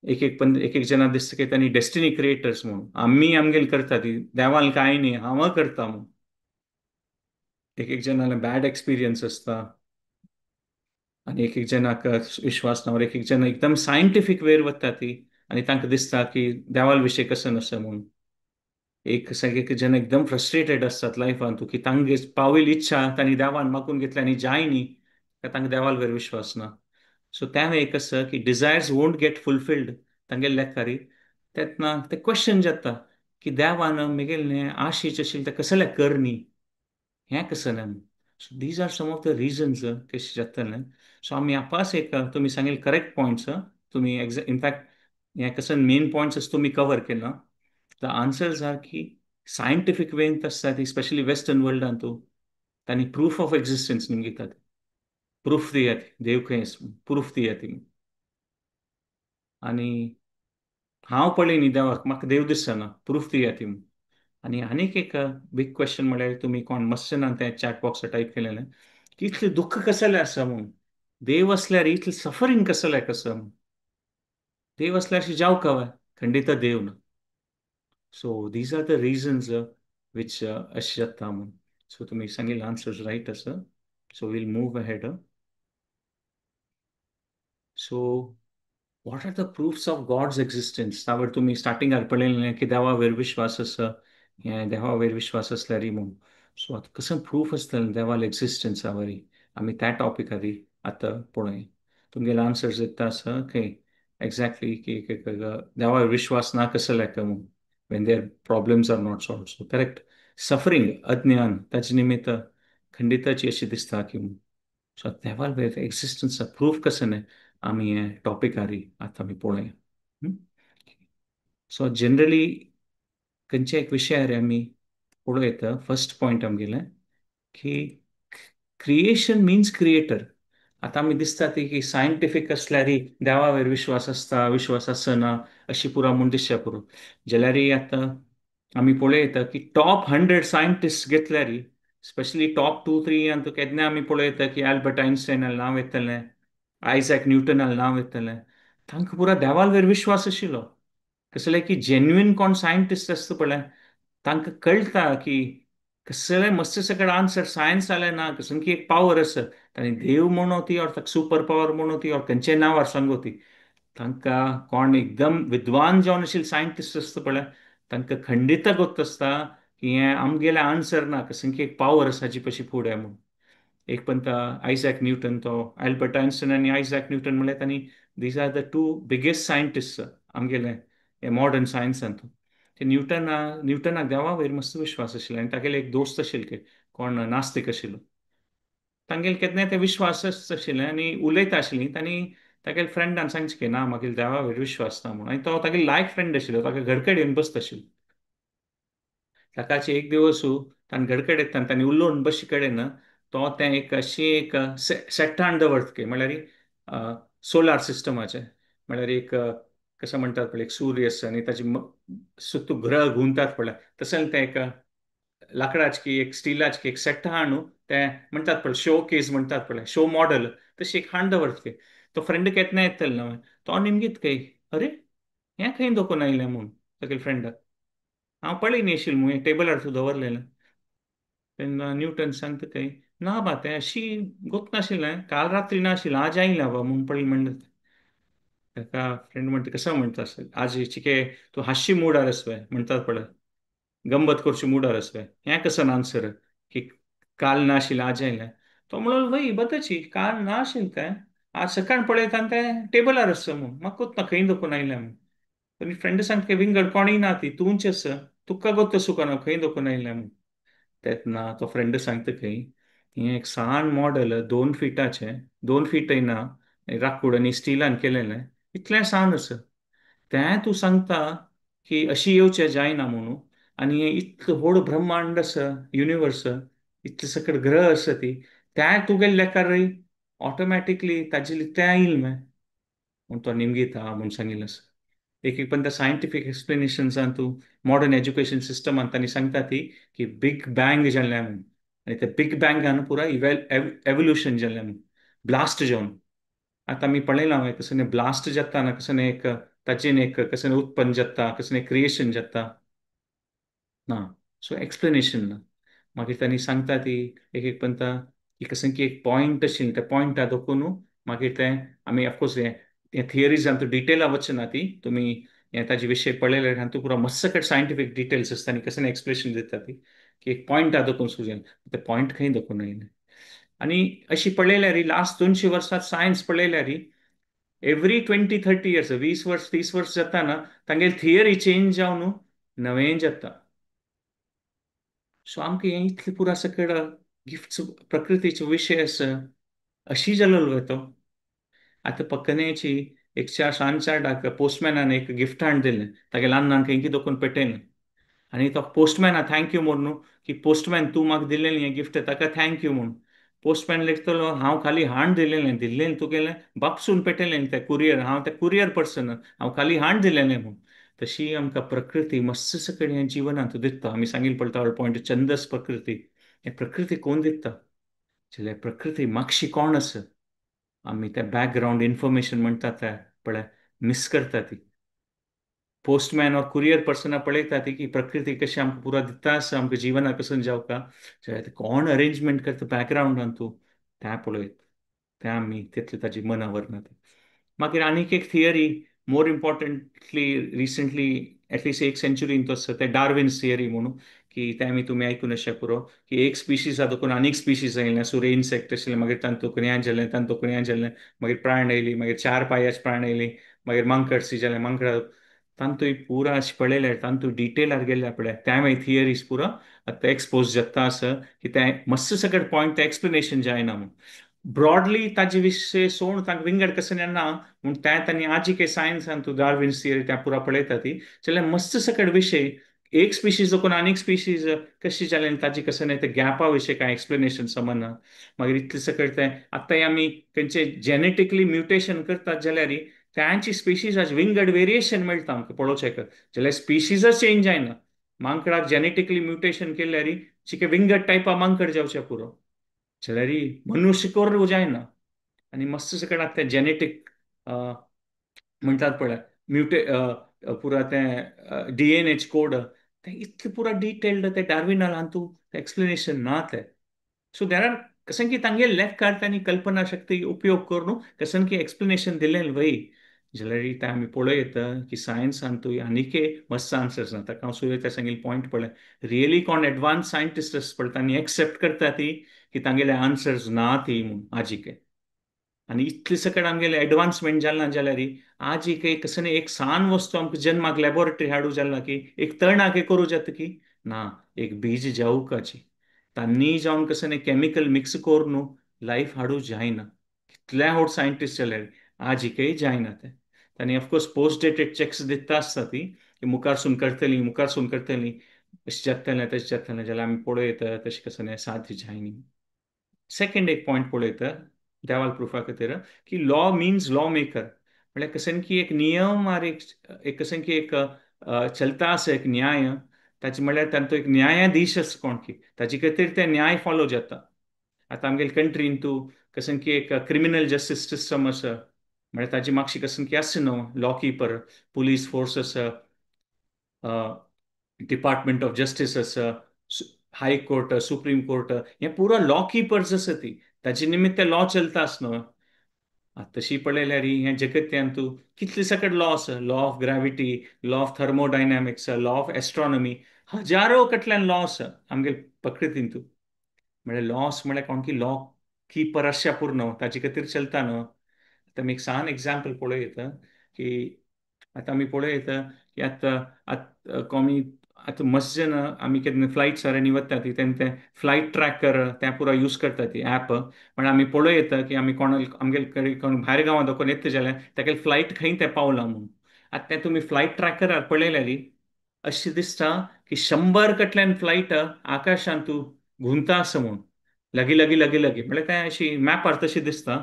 एक जना दिसता की तांणी डेस्टिनी क्रिएटर्स म्हणून आमी आमगेली करता ती देवान कांय न्ही हांव करता म्हणून एक जनाला बॅड एक्सपिरियन्स आसता आनी एक जनाक विश्वास ना एक जन एकदम सायंटिफीक वेर वता ती आनी तांकां दिसता की देवाल विशय कसो नसा म्हणून एक जन एकदम फ्रस्ट्रेटेड आसतात लायफान की तांगे पाविल इच्छा तांणी देवान मागून घेतल्या आनी जाय न्ही तांकां देवाल वयर विश्वास ना सो त्या एक आसा की डिझायर्स वोंट गेट फुलफिल्ड तांगेले लेखारी तेन्ना ते क्वेश्चन जाता की देवान म्हगेले आशीच आशिल्ले ते कसले करनी हें कसं ना so these are some of the reasons कशें जातलें सो आमी आपास एक तुमी सांगिल्ले करेक्ट पॉयंट्स तुमी इनफॅक्ट हें कसं मेन पॉयंट्स तुमी कवर केला द आन्सर्स आर की सायंटिफिक वेंत आसता ती स्पेशली वेस्टर्न वर्ल्डान तूं तांणी प्रूफ ऑफ एक्झिस्टन्स न्ही घेतात. प्रूफ दियात देव खंय प्रूफ दियात आनी हांव पळय न्ही देवाक म्हाका देव दिसना प्रूफ दियात आनी आनीक एक बीग क्वेश्चन म्हळ्यार तुमी कोण मस्सनान तें चॅट बॉक्सार टायप केलेलें की इतलें दुख्ख कसलें आसा म्हूण देव असल्यार इतलें सफरींग कसलें कसं देव असल्यार अशी जावं काय खंडित देव ना. So these are the reasons which अशें जाता म्हणून. सो तुम्ही सांगितलं आन्सर्स राईट असं. So will move ahead. So what are the proofs of God's existence त्यावर तुम्ही स्टार्टिंगार पळयलें की देवा वयर विश्वास आसा हें देवा वयर विश्वास आसल्यार म्हणून. सो आतां कसं प्रूफ आसतलें देवाल एक्झिस्टन्सा वरी आमी त्या टॉपिकार आतां पळोवया. तुमगेले आन्सर्स दिता आसा की एक्झॅक्टली की देवावर विश्वास ना कसं का म्हणून when their problems are not solved. So correct. Suffering, अज्ञान, ताचे निमित्त खंडिताची अशी दिसता की सो देवाल वयर एक्झिस्टन्स प्रूफ कसं नाही आमी हे टॉपिकारी आतां आमी पळोवया. सो जनरली खंयच्या एक विशयार आमी पळयता फर्स्ट पॉयंट आमगेलें की क्रिएशन मिन्स क्रिएटर. आतां आमी दिसता ती की सायंटिफीक असल्यार देवा वयर विश्वास आसता विश्वास आसना अशी पुरा म्हूण दिसच्या पुरो जाल्यार आतां आमी पळयता की टॉप 100 सायंटिस्ट घेतल्यार स्पेशली टॉप 2-3 केन्ना आमी पळयता की अल्बर्ट आयन्स्टायनाल नांव येतलें आयझॅक न्यूटनाल नांव येतलें तांकां पुरा देवाल वयर विश्वास आशिल्लो. कसलें की जेन्युइन कोण सायंटिस्ट आसता पळय तांकां कळटा की कसले मस्त सकट आन्सर सायन्स जाल्यार ना कसली एक पावर आसा तांणी देव म्हणो ती और सुपर पावर म्हणो ती और खंयचेय नांवार सांगो ती तांकां कोण एकदम विद्वान जावन आशिल्ले सायंटिस्ट आसता पळय तांकां खंडित गोत्त आसता की हें आमगेलें आन्सर ना कसली एक पावर आसा जी पशी फुडें म्हणून. एक पण आयझॅक न्यूटन तो अल्बर्ट आयन्स्टायन आनी आयझॅक न्यूटन म्हणल्यार तांणी these are the two biggest scientist आमगेले हे मॉडर्न सायन्सान. ते न्यूटनाक देवा वयर मस्त विश्वास आशिल्लो आनी तागेले एक दोस्त आशिल्ले कोण नास्तीक आशिल्लो तांगेले केन्नाय ते विश्वासच आशिल्ले आनी उलयता आशिल्लीं तांणी तागेले फ्रेंडान सांगचें की ना म्हाका देवा वयर विश्वास ना म्हणून आनी तो तागेलो लायक फ्रेंड आशिल्लो ताका घरकडेन येवन बसता आशिल्लो. सकाळचे एक दिवस ताणें घरकडेन तांणी उलोवन बशी कडेन तो तें एक अशी एक सेट्ट हाडून दवरता म्हळ्यार सोलार सिस्टमाचे म्हळ्यार एक कसं म्हणटात पळय एक सूर्य आसा आनी ताचे सुत्तू ग्रह घुंवतात पळय तशें तें एक लाकडाची की एक स्टिलाची की एक सेट्ट हाडून ते म्हणटात पळय शो केस म्हणटात पळय शो मॉडल तशी एक हाडून दवरता तो फ्रेंड केन्ना येतलो न्हय तो निमगीत खंय अरे हें खंय दोकून आयलें म्हूण तागेले फ्रेंडाक हांव पळय आशिल्लें म्हूण टेबलार तूं दवरलेलें. तेन्ना न्यूटन सांगता खंय ना बा तें अशी गोत नाशिल्लें काल रात्री नाशिल्लें आज आयलां बा म्हूण पळय म्हणलें. ताका फ्रेंड म्हणटा कसं म्हणटा आज चिके तूं हास्सी मुडार आस म्हणटात पळय गंमत करची मुडार आस हें कसं आन्सर की काल ना आशिल्लें आज आयलें. तो म्हणलो वय बताची काल ना आशिल्लें तें आज सकाळ पळयता आनी तें टेबलार आसा म्हूण म्हाका कोत्ता खंय दोकून आयलें म्हूण. आनी फ्रेंड सांगता विंगड कोणूय ना ती तूंच आसा तुका गोत्त सुकना खंय दोकून आयलें म्हूण. तेन्ना तो फ्रेंड सांगता खंय हें एक सान मॉडल 2 फिटाचें 2 फीटय ना राखूड आनी स्टिलान केलेलें इतलें सान आसा तें तूं सांगता की अशी येवचें जायना म्हणून आनी हें इतलें व्हड ब्रह्मांड आसा युनिवर्स इतले सकट ग्रह आसा ती त्या तुगेले लेकार ऑटोमॅटिकली ताजे तें येईल म्हूण तो निमगीत आहा म्हूण सांगिल्लें आसा. एक पण त्या सायंटिफीक एक्सप्लेनेशन्सान तूं मॉडर्न एज्युकेशन सिस्टमान तांणी सांगता ती की बीग बँग जाल्लें म्हणून आनी ते बीग बँगान पुरा एवोल्युशन जाल्लें म्हणून ब्लास्ट जावन आतां आमी पळयलां कसं ब्लास्ट जाता ना कसं एक ताचेन एक कसं उत्पन्न जाता कसं क्रिएशन जाता ना सो एक्सप्लेनेशन ना. मागीर तांणी सांगता ती एक पंता की कसं की एक पॉयंट आशिल्लें त्या पॉयंटा दोकून मागीर तें आमी ऑफकोर्स हे थियरीजान तूं डिटेला वचना ती तुमी हें ताजे विशय पळयले तूं पुरो मस्त सकट सायंटिफीक डिटेल्स आसता आनी कसं एक्सप्लेनेशन दिता ती की एक पॉयंटा दोकून सुजेन ते पॉयंट खंय दोकून येयलें. आनी अशी पळयल्यार लास्ट 200 वर्सां सायन्स पळयल्यार एवरी 20-30 इयर्स 20 वर्स 30 वर्स जाता ना तांगेली थियरी चेंज जावन नवें जाता. सो आमकां हें इतलें पुरा सकट गिफ्ट्स प्रकृतीचो विशय आसा अशी जालो तो आतां पक्कनेची एक सांज 4 पोस्टमॅनान एक गिफ्ट हाडून दिलें तागेल्या अन्नान खंय दोकून पेटयलें आनी तो पोस्टमॅन थँक्यू म्हूण न्हू, की पोस्टमॅन तूं म्हाका दिल्लें हें गिफ्ट ताका थँक्यू म्हूण. पोस्टमॅन लेखतलो हांव खाली हांण दिल्लें तुगेलें बापसून पेटयलें तें कुरियर, हांव तें कुरियर पर्सन, हांव खाली हांण दिल्लें म्हूण. तशी आमकां प्रकृती मस्त सकट हें जिवनांत दिसता. आमी सांगिल्लें पळता पॉयंट छंदस प्रकृती. हें प्रकृती कोण दिता जाल्यार प्रकृती मागशी कोण आसा, आमी त्या बॅकग्रावंड इन्फॉर्मेशन म्हणटात तें पळय मिस करता ती. पोस्टमॅन और कुरियर पर्सना पळयता ती की प्रकृती कशी आमकां पुरो दिता आसा आमकां जिवनाक कसं जावका, जाल्यार कोण अरेंजमेंट करता बॅकग्रावंडान तूं तें पळयत, तें आमी तितलें ताजी मना व्हरनात. मागीर आनीक एक थियरी मोर इम्पॉर्टंटली रिसंटली एटलिस्ट एक सेंचुरीन तो आसा, तें डार्विन्स थियरी म्हणून, की तें तुमी आयकून आसा पुरो, की एक स्पिशीज आहा देखून आनीक स्पिशीज येयले, सुरे इन्सेक्ट आशिल्ले मागीर तांतूंत हें जालें तांतूंत हें जालें, मागीर प्राण येयली, मागीर चार पांयाची प्राण येयली, मागीर मांकडसी जालें मांकडां, तांतूय पुरा अशें पळयल्यार तांतूं डिटेलार गेल्यार पळय त्या मागीर थियरीज पुरो आतां एक्सपोज जाता आसा, की तें मस्त सकट पॉयंट तें एक्सप्लेनेशन जायना म्हूण. ब्रॉडली ताजे विशय सोड तांकां विंगड कसं ना म्हूण तें तांणी आजी के सायन्सान तूं डार्विन्स थियरी त्या पुरा पळयता ती जाल्यार मस्त सकट विशय एक स्पिशीज देखून आनीक स्पिशीज कशी जालें आनी ताजी कसं नाही ते गॅपा विशयी कांय एक्सप्लेनेशन समजना. मागीर इतले सकट तें आतां आमी खंयचे जेनेटिकली म्युटेशन करतात जाल्यार त्यांची स्पिशीज विंगड वेरिएशन मेळटा आमकां पळोवचें जाल्यार स्पिशीजच चेंज जायना. मांकडाक जेनेटिकली म्युटेशन केल्यार चिके विंगड टायपा मांकड जावचे पुरो, जाल्यार मनुश्य करूं जायना. आनी मस्त सकट आतां तें जेनेटीक म्हणटात पळय म्युटे पुरा तें डीएनएच कोड तें इतलें पुरा डिटेल्ड तें डार्विनाल हातूं एक्सप्लेनेशन ना तें. सो देर आर कसन की तांगे लेफ्ट काढ आनी कल्पना शक्ती उपयोग करून कसन की एक्सप्लेनेशन दिलें वय जाल्यार तें आमी पळयत की सायन्सान तूं आनीकय मस्त आन्सर्स ना. ताका हांव सुरय त्या सांगिल्लें पॉयंट पळय रियली कोण एडवान्स सायंटिस्ट आसा पळय तांणी एक्सेप्ट करता ती की तांगेले आन्सर्स ना ती म्हूण आजीक. आनी इतले सकट आमगेले एडवान्समेंट जालना जाल्यार आज एक कसं एक सान वस्तू आमकां जन्माक लॅबोरेटरी हाडू जाल्ला की एक तळणाक करूं जाता की ना एक बीज जावूकाची तांणी जावन कसं केमिकल मिक्स करून न्हू लायफ हाडू जायना. कितल्या व्हड सायंटिस्ट जाल्यार आजिकय जायना तें. तांणी ऑफकोर्स पोस्ट डेटेड चॅक्स दिता आसता ती की मुखारसून करतलीं अशें जातलें तशें जातलें जाल्यार आमी पळयत तशें कसं साध्य जायना. सेकंड एक पॉयंट पळयत देवाल प्रुफा खातीर की लॉ मिन्स लॉ मेकर म्हळ्यार कसन की एक नियम आर एक कसन की एक चलता आसा एक न्याय ताचे म्हळ्यार तांचो एक न्यायाधीश आसा कोण की ताचे खातीर ते न्याय फॉलो जाता. आतां आमगेले कंट्रीन तूं कसन की एक क्रिमिनल जस्टीस सिस्टम आसा म्हळ्यार ताची मागशी कसन की आसा न्हू लॉ कीपर पुलीस फोर्स आसा, डिपार्टमेंट ऑफ जस्टीस आसा, हाय कोर्ट सुप्रीम कोर्ट हें पुरो लॉ कीपर्स आसा ती ताचे निमित्त लॉ चलता आसा न्हू. तशी पळयल्यार हें जगत्यान तूं कितले सकट लॉ आसा, law of gravity, law of thermodynamics, law of astronomy, हजारो कटल्यान लॉ आसा आमगे प्रकृतीन तूं. म्हळ्यार लॉस म्हळ्यार कोण की लॉ कीपर आसच्या पुरो ताचे खातीर चलता न्हू. आतां आमी एक सान एग्जाम्पल पळयत की आतां आमी पळयत की आतां कोमी आतां मस्त जाण आमी केन्ना फ्लायट्सांनी वता तेन्ना तें फ्लायट ट्रॅकर तें पुरो यूज करता ती ऍप. पण आमी पळयत की आमी आमगे कडेन कोण भायर गांवां देखून येता जाल्यार तागे फ्लायट खंय तें पावलां म्हणून. आतां तें तुमी फ्लायट ट्रॅकरार पळयल्यार अशें दिसता की 100 कटल्यान फ्लायट आकाशांत तूं घुंवता आसा म्हूण लागीं म्हळ्यार तें अशी मॅपार तशें दिसता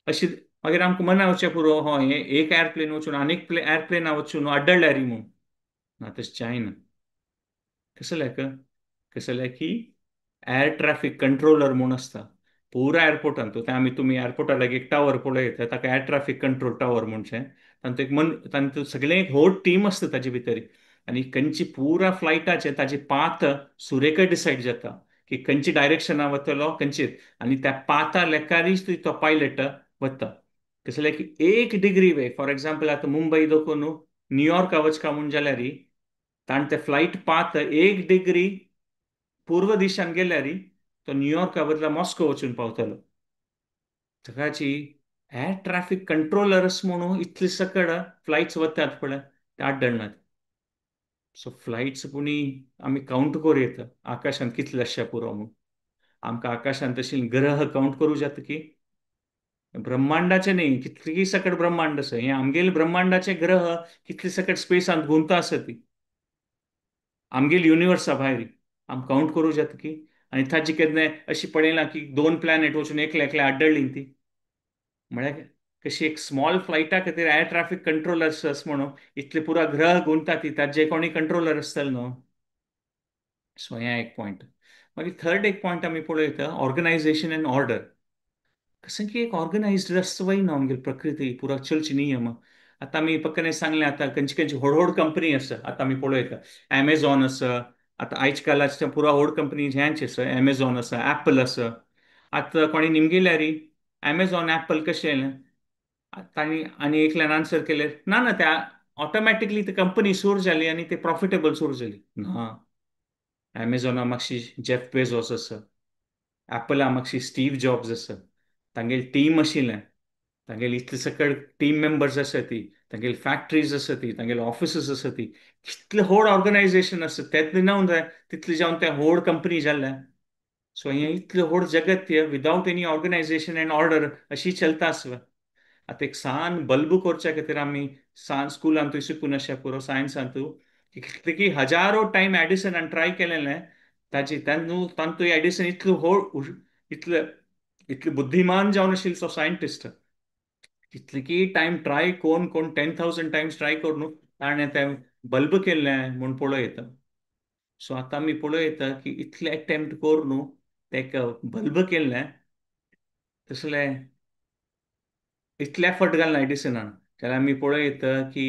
अशी. मागीर आमकां मना येवचें पुरो हय हें एक एअरप्लेन वचून आनीक एअरप्लेना वचून आड्डळ्ळ्यार म्हूण ना तशें जायना. कसं जाल्यार की एअर ट्रॅफिक कंट्रोलर म्हूण आसता पुरा एअरपोर्टान तूं तें तुमी एअरपोर्टा लागीं एक टावर पळयत ताका एअर ट्रॅफिक कंट्रोल टावर म्हणचें तांतूं एक तांतूं सगळें एक व्हड टीम आसता ताजे भितर. आनी खंयची पुरा फ्लायटाचें ताजी पाथ सुरेख डिसायड जाता की खंयची डायरेक्शना वतलो खंयचेर आनी त्या पाथा लेकारीच तो पायलट वता. कसं जाल्यार की 1 डिग्री वे फॉर एक्झाम्पल आतां मुंबय देखून न्यूयॉर्का वचका म्हूण जाल्यार ताणें तें फ्लायट पाथ 1 डिग्री पूर्व दिशान गेल्यार तो न्यूयॉर्का बदला मॉस्को वचून पावतलो. जगाची एअर ट्रॅफिक कंट्रोलर्स म्हणून इतले सकट फ्लायट्स वतात पळय ते आड्डळनात. सो फ्लायट्स पुणी आमी कावंट करूं येता आकाशांत कितले आसचे पुरो म्हणून. आमकां आकाशांत तशी ग्रह कावंट करूं जाता की ब्रह्मांडाचे न्ही कितली सकट ब्रह्मांड आसा हे आमगेले ब्रह्मांडाचे ग्रह कितले सकट स्पेसांत घुंवता आसा ती. आमगेली युनिवर्सा भायर आम काउंट करूं जाता की आनी ताजी केन्ना अशी पळयलां की दोन प्लॅनेट वचून एकले एकले आड्डळ्ळी ती म्हळ्यार कशी एक स्मॉल फ्लायटा खातीर एअर ट्रॅफिक कंट्रोलर्स म्हणून इतले पुरा ग्रह गुंता ती ताजे कोणी कंट्रोलर आसतले न्हू. सो हें एक पॉयंट. मागीर थर्ड एक पॉयंट आमी पळयता ऑर्गनायझेशन अँड ऑर्डर. कसं की एक ऑर्गनायज्ड रस्वय ना आमगे प्रकृती पुरा चलची नियम. आता आमी पक्कने सांगले आता खंयची खंयची व्हड व्हड कंपनी आसा आता आमी पळयता ॲमेझॉन आसा. आता आयज कालाच्या पुरा व्हड कंपनी ह्यांची आसा ॲमेझॉन आसा ॲपल आसा. आता कोणी निमगेल्यार ॲमेझॉन ॲपल कशें येलें तांणी आनी एकल्यान आन्सर केलें ना ना त्या ऑटोमॅटिकली ती कंपनी सूर जाली आनी ते प्रॉफिटेबल सूर जाली ना. ॲमेझॉना मागशी जेफ बेझोस आसा. ॲपला मागशी स्टीव जॉब्स आसा. तांगेली टीम आशिल्लें. तांगेली इतले सकयल टीम मेंबर्स आसा ती. तांगेली फॅक्टरीज आसा ती तांगेली ऑफिसीस आसा ती कितले व्हड ऑर्गनायझेशन आसा तें न्हावून जाय तितले जावन त्या व्हड कंपनी जाल्ल्या. सो हें इतलें व्हड जगत without any organisation and order अशी चलता आसता. आतां एक सान बल्ब करच्या खातीर आमी सान स्कुलान थंय शिकून अशें पुरो सायन्सांत कितले की हजारो टायम एडिसनान ट्राय केलेलें ताची तांतूय एडिसन इतलो व्हड इतले इतले बुद्धिमान जावन आशिल्लो तो सायंटिस्ट कितले की टायम ट्राय कोण कोण 10,000 टायम्स ट्राय करून ताणें तें बल्ब केल्लें म्हूण पळयता. सो आतां आमी पळयता की इतले अटेम्प्ट करून तेका बल्ब केल्लें तसलें इतले एफर्ट घालना एडिसनान जाल्यार आमी पळयता की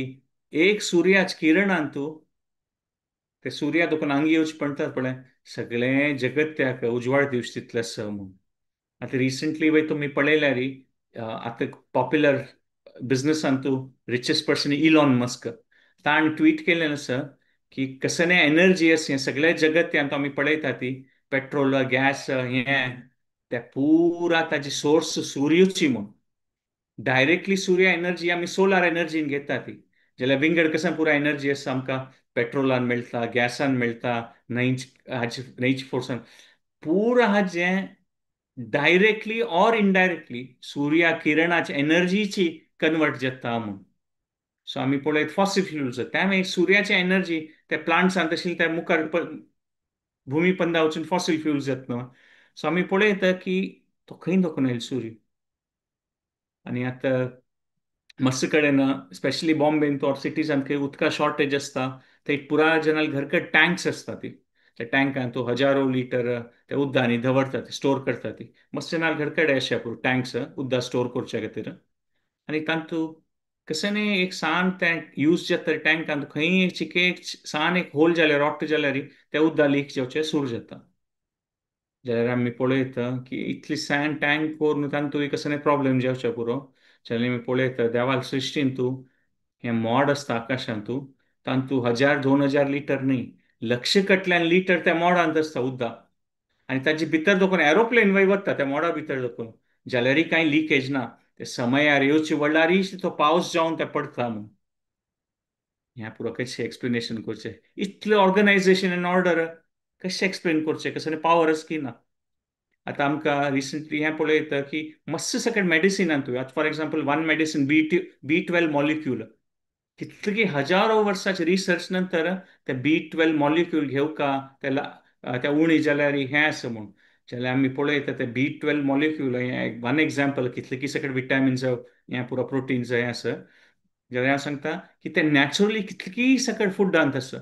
एक सुर्याच्या किरणांत ते सुर्या देखून आंगी येवचे पडटात पळय सगळें जगत त्याक उजवाड दिवचे तितलें आसा म्हूण. आतां रिसंटली वय तुमी पळयल्यार आतां पॉप्युलर बिझनसान रिचेस्ट पर्सन इलॉन मस्क ताण ट्वीट केल्लें आसा की कसले एनर्जी आसा हें सगळें जगत आतां आमी पळयता ती पेट्रोल गॅस हें ते पुरा ताची सोर्स सुर्यूची म्हूण. डायरेक्टली सूर्य एनर्जी आमी सोलार एनर्जीन घेता ती जाल्यार विंगड कसा पुरा एनर्जी आसा आमकां पेट्रोलान मेळटा गॅसान मेळटा न्हंयची फोर्सान पुरा हाजें डायरेक्टली ऑर इनडायरेक्टली सुर्या किरणाची एनर्जीची कन्वर्ट जाता म्हूण. सो आमी पळयत फॉसिल फ्युल्स त्या सुर्याची एनर्जी त्या प्लांट्सान तशी त्या मुखार भूमी पंदा वचून फॉसिल फ्युल्स जाता न्हू. सो आमी पळयता की तो खंय दोखून येयलो सूर्य. आनी आतां मस्स कडेन स्पेशली बॉम्बेन तो सिटीजांत खंय उदका शॉर्टेज आसता थंय पुरा जनाल घरकट टँक्स आसता ती त्या टँकान तो हजारो लिटर ते उदकांनी दवरता ती स्टोर करता ती मस्त जनाल घरकडे अशे पुरो टँक्स उदक स्टोर करच्या खातीर आनी तांतू कसं न्ही एक सान ते यूज जाता टँकान खंय चिके सान एक होल जाल्यार रोट्ट जाल्यार ते उदक लीक जावचे सुरू जाता. जाल्यार आमी पळयता की इतली सान टँक करून तांतूय कसं प्रॉब्लेम जावचे पुरो जाल्यार आमी पळयता देवाल सृश्टीन हें मोड आसता आकाशांत तांतू 1,000-2,000 लिटर न्ही लक्ष कटल्यान लिटर त्या मोडांत आसता उदक आनी ताचे भितर देखून एरोप्लेन वय वता त्या मोडा भितर देखून जाल्यारय कांय लिकेज ना. ते समयार येवचे वडल्यारय तो पावस जावन ते पडटा म्हूण. ह्या पुरो कशें एक्सप्लेनेशन करचें इतलें ऑर्गनायझेशन एंड ऑर्डर कशें एक्सप्लेन करचें कसं पावरच की ना. आतां आमकां रिसंटली हें पळयता की मस्त सकट मेडिसिनांत आतां for example one medicine B12 molecule कितले की हजारो वर्सांचे रिसर्च नंतर ते बी12 मॉलिक्यूल घेवका त्या उणी जाल्यार हें आसा म्हूण जाल्यार आमी पळयता ते बी12 मॉलिक्यूल वन एग्जाम्पल कितले की सकट विटामिन्स हें पुरो प्रोटिन्स हें आसा जाल्यार हांव सांगता की ते नॅचरली कितले की सकट फुडांत आसा.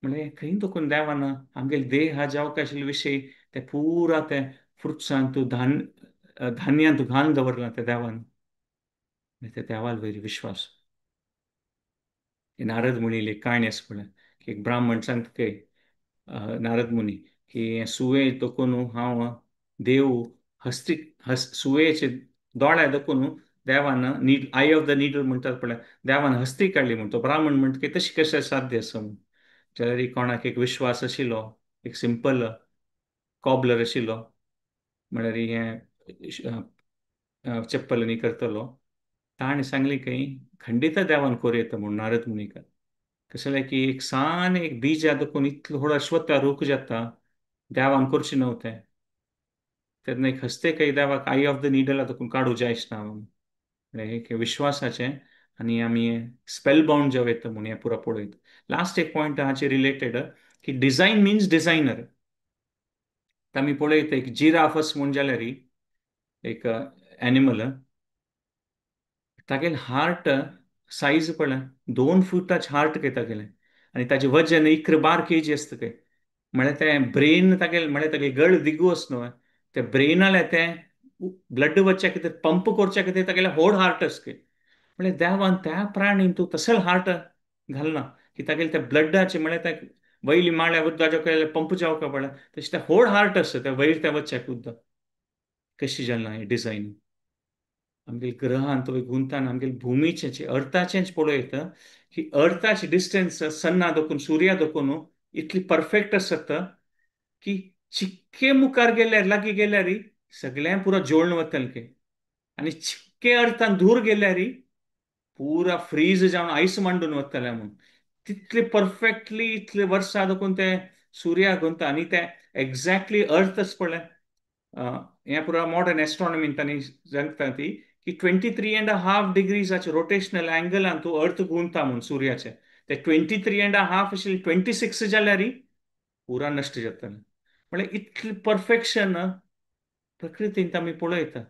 म्हणजे खंय दुखून देवान आमगेले देह हा जावक आशिल्ले विशयी ते पुरा ते फ्रुट्सांत धान्यांत घालून दवरला त्या देवान ते देवाल वयर विश्वास. नारद मुनीली एक काणी आसा पळय की एक ब्राह्मण सांगता की नारद मुनी की सुये देखून हांव देव सुयेचे दोळ्या देखून देवान आय ऑफ द निडल म्हणटात पळय देवान हस्ती काडली म्हणटा तो ब्राह्मण म्हणटा की तशी कशें साध्य आसा म्हूण जाल्यार कोणाक एक विश्वास आशिल्लो एक सिंपल कॉबलर आशिल्लो म्हळ्यार हें चप्पल न्ही करतलो ताणें सांगलें की खंडित देवान कोर येता म्हूण नारद मुनीक कसं जालें की एक सान एक बीज देखून इतलो व्हड अश्वत्थ रूख जाता देवान करचें नव्हतें तेन्ना एक हस्ते काही देवाक आय ऑफ द निडल देखून काडूं जायच ना म्हळ्यार एक विश्वासाचें आनी आमी स्पेल बाउंड जे वयता म्हूण हें पुरो पळयत लास्ट एक पॉइंट हाचे रिलेटेड की डिझाईन मीन्स डिझायनर. आमी पळयत एक जिराफस म्हूण जाल्यार एक एनिमल, तागेले हार्ट साईज पळय 2 फुटाचे हार्ट काय तागेलें. आनी ताजें वजन 11 kg असतं काय. म्हळ्यार तें ब्रेन तागेलें म्हळ्यार तागे गळ दिगू आसा न्हू, ते ब्रेनाले तें ब्लड वचचे खातीर पंप करचे खातीर तागेले व्हड हार्ट आसा काय. म्हळ्यार देवान त्या प्राणीन तूं तसलो हार्ट घालना की तागेले त्या ब्लडाचे म्हळ्यार त्या वयली माळ्या उदक ताजे पंप जावका पडला तशें तें व्हड हार्ट आसा त्या वयर त्या वचचे उद्दाक. कशी जालना ही डिझायन. आमगे ग्रहांत वय गुंतान आमगे भुमीचें अर्थाचेंच पळयत की अर्थाची डिस्टन्स सन्ना दोकून सुर्या दोकून इतली परफेक्ट आसता की चिक्के मुखार गेल्यार लागीं गेल्यार सगळें पुरो जोळून वतलें काय. आनी चिक्के अर्थान दूर गेल्यार पुरा फ्रीज जावन आयस मांडून वतले म्हणून तितले परफेक्टली इतले वर्सां दोकून ते सुर्याक गुंता आनी ते एक्झॅक्टली अर्थच पळय. हें पुरो मॉडर्न एस्ट्रॉनॉमीन तांणी सांगता ती की 23.5 डिग्रीजाचे रोटेशनल अँगलान तूं अर्थ गुंता म्हणून सुर्याचे. ते 23.5 आशिल्ले 26 जाल्यार पुरा नश्ट जातलें. म्हळ्यार इतली परफेक्शन प्रकृतींत आमी पळयता.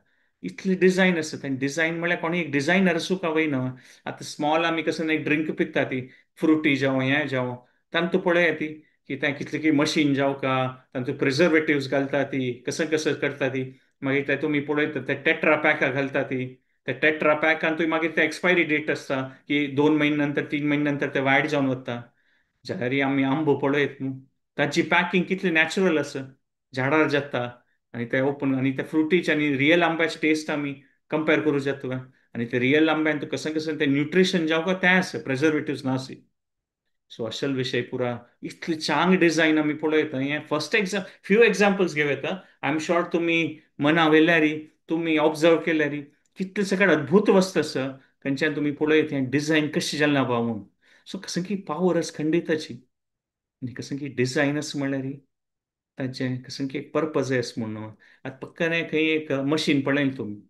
इतली डिझायन आसा तें डिझायन म्हळ्यार कोणी एक डिझायनर आसूं काय वयना. आतां स्मॉल आमी कसं एक ड्रिंक पिता ती फ्रुटी जावं हें जावं तांतूं पळया ती की तें कितली की मशीन जावका तांतूं प्रिझर्वेटिव्स घालता ती कसं कसं करता ती. मागीर ते तुमी पळयता ते टेट्रा पॅका घालता ती. ते टेट्रा पॅकान मागीर ते एक्सपायरी डेट आसता की 2 महिने नंतर 3 महिने नंतर ते वायट जावन वता. जाल्यार आमी आंबो पळयत न्हू, ताची पॅकिंग कितली नॅचरल आसा, झाडार जाता आनी ते ओपन आनी ते फ्रुटीचे आनी रियल आंब्याची टेस्ट आमी कंपेर करूं जाता. आनी ते रियल आंब्यान तूं कसं कसं ते न्यूट्रिशन जावं तें आसा प्रिझर्वेटिव्स नासी. सो अशेल विशय पुरा इतली चांग डिझायन आमी पळयता. हें फर्स्ट फ्यू एग्जाम्पल्स घेव येता. आय एम शुअर तुमी मना वयल्यार तुमी ऑब्जर्व केल्यार कितले सगळ्यात अद्भुत वस्त आसा खंयच्यान तुमी पळयत हें डिझायन कशें जालना बा म्हणून. सो कसं की पावर आसा खंडिताची आनी कसं की डिझायन आसा म्हणल्यार ताचें कसं की एक पर्पज आसा म्हणून. आतां पक्कन खंय एक मशीन पळयलें तुमी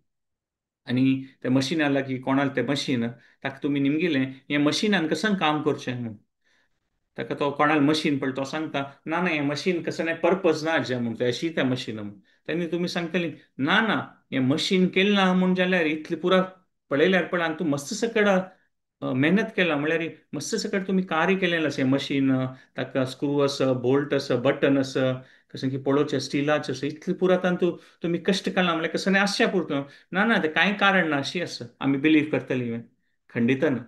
आनी त्या मशिना लागीं कोणालें तें मशीन ताका तुमी निमगेलें हें मशिनान कसं काम करचें म्हणून ताका तो कोणाल मशीन पळय तो सांगता ना ना हें मशीन कसं पर्पज ना हाजें म्हणून अशी त्या मशीन म्हणून. तेन्ना तुमी सांगतलीं ना ना हें मशीन केलें ना म्हूण जाल्यार इतली पुरा पळयल्यार पळय आनी तूं मस्त सकड मेहनत केला म्हळ्यार मस्त सकट तुमी कार्य केलेलें आसा हें मशीन. ताका स्क्रू आसा बोल्ट आसा बटन आसा कसं की पळोवचें स्टिलाचें आसा इतलें पुरा तातूंत तुमी कश्ट केलां म्हळ्यार कसं आसचें पुरतो. ना ना तें कांय कारण ना अशी आसा आमी बिलीव करतलीं खंडित ना.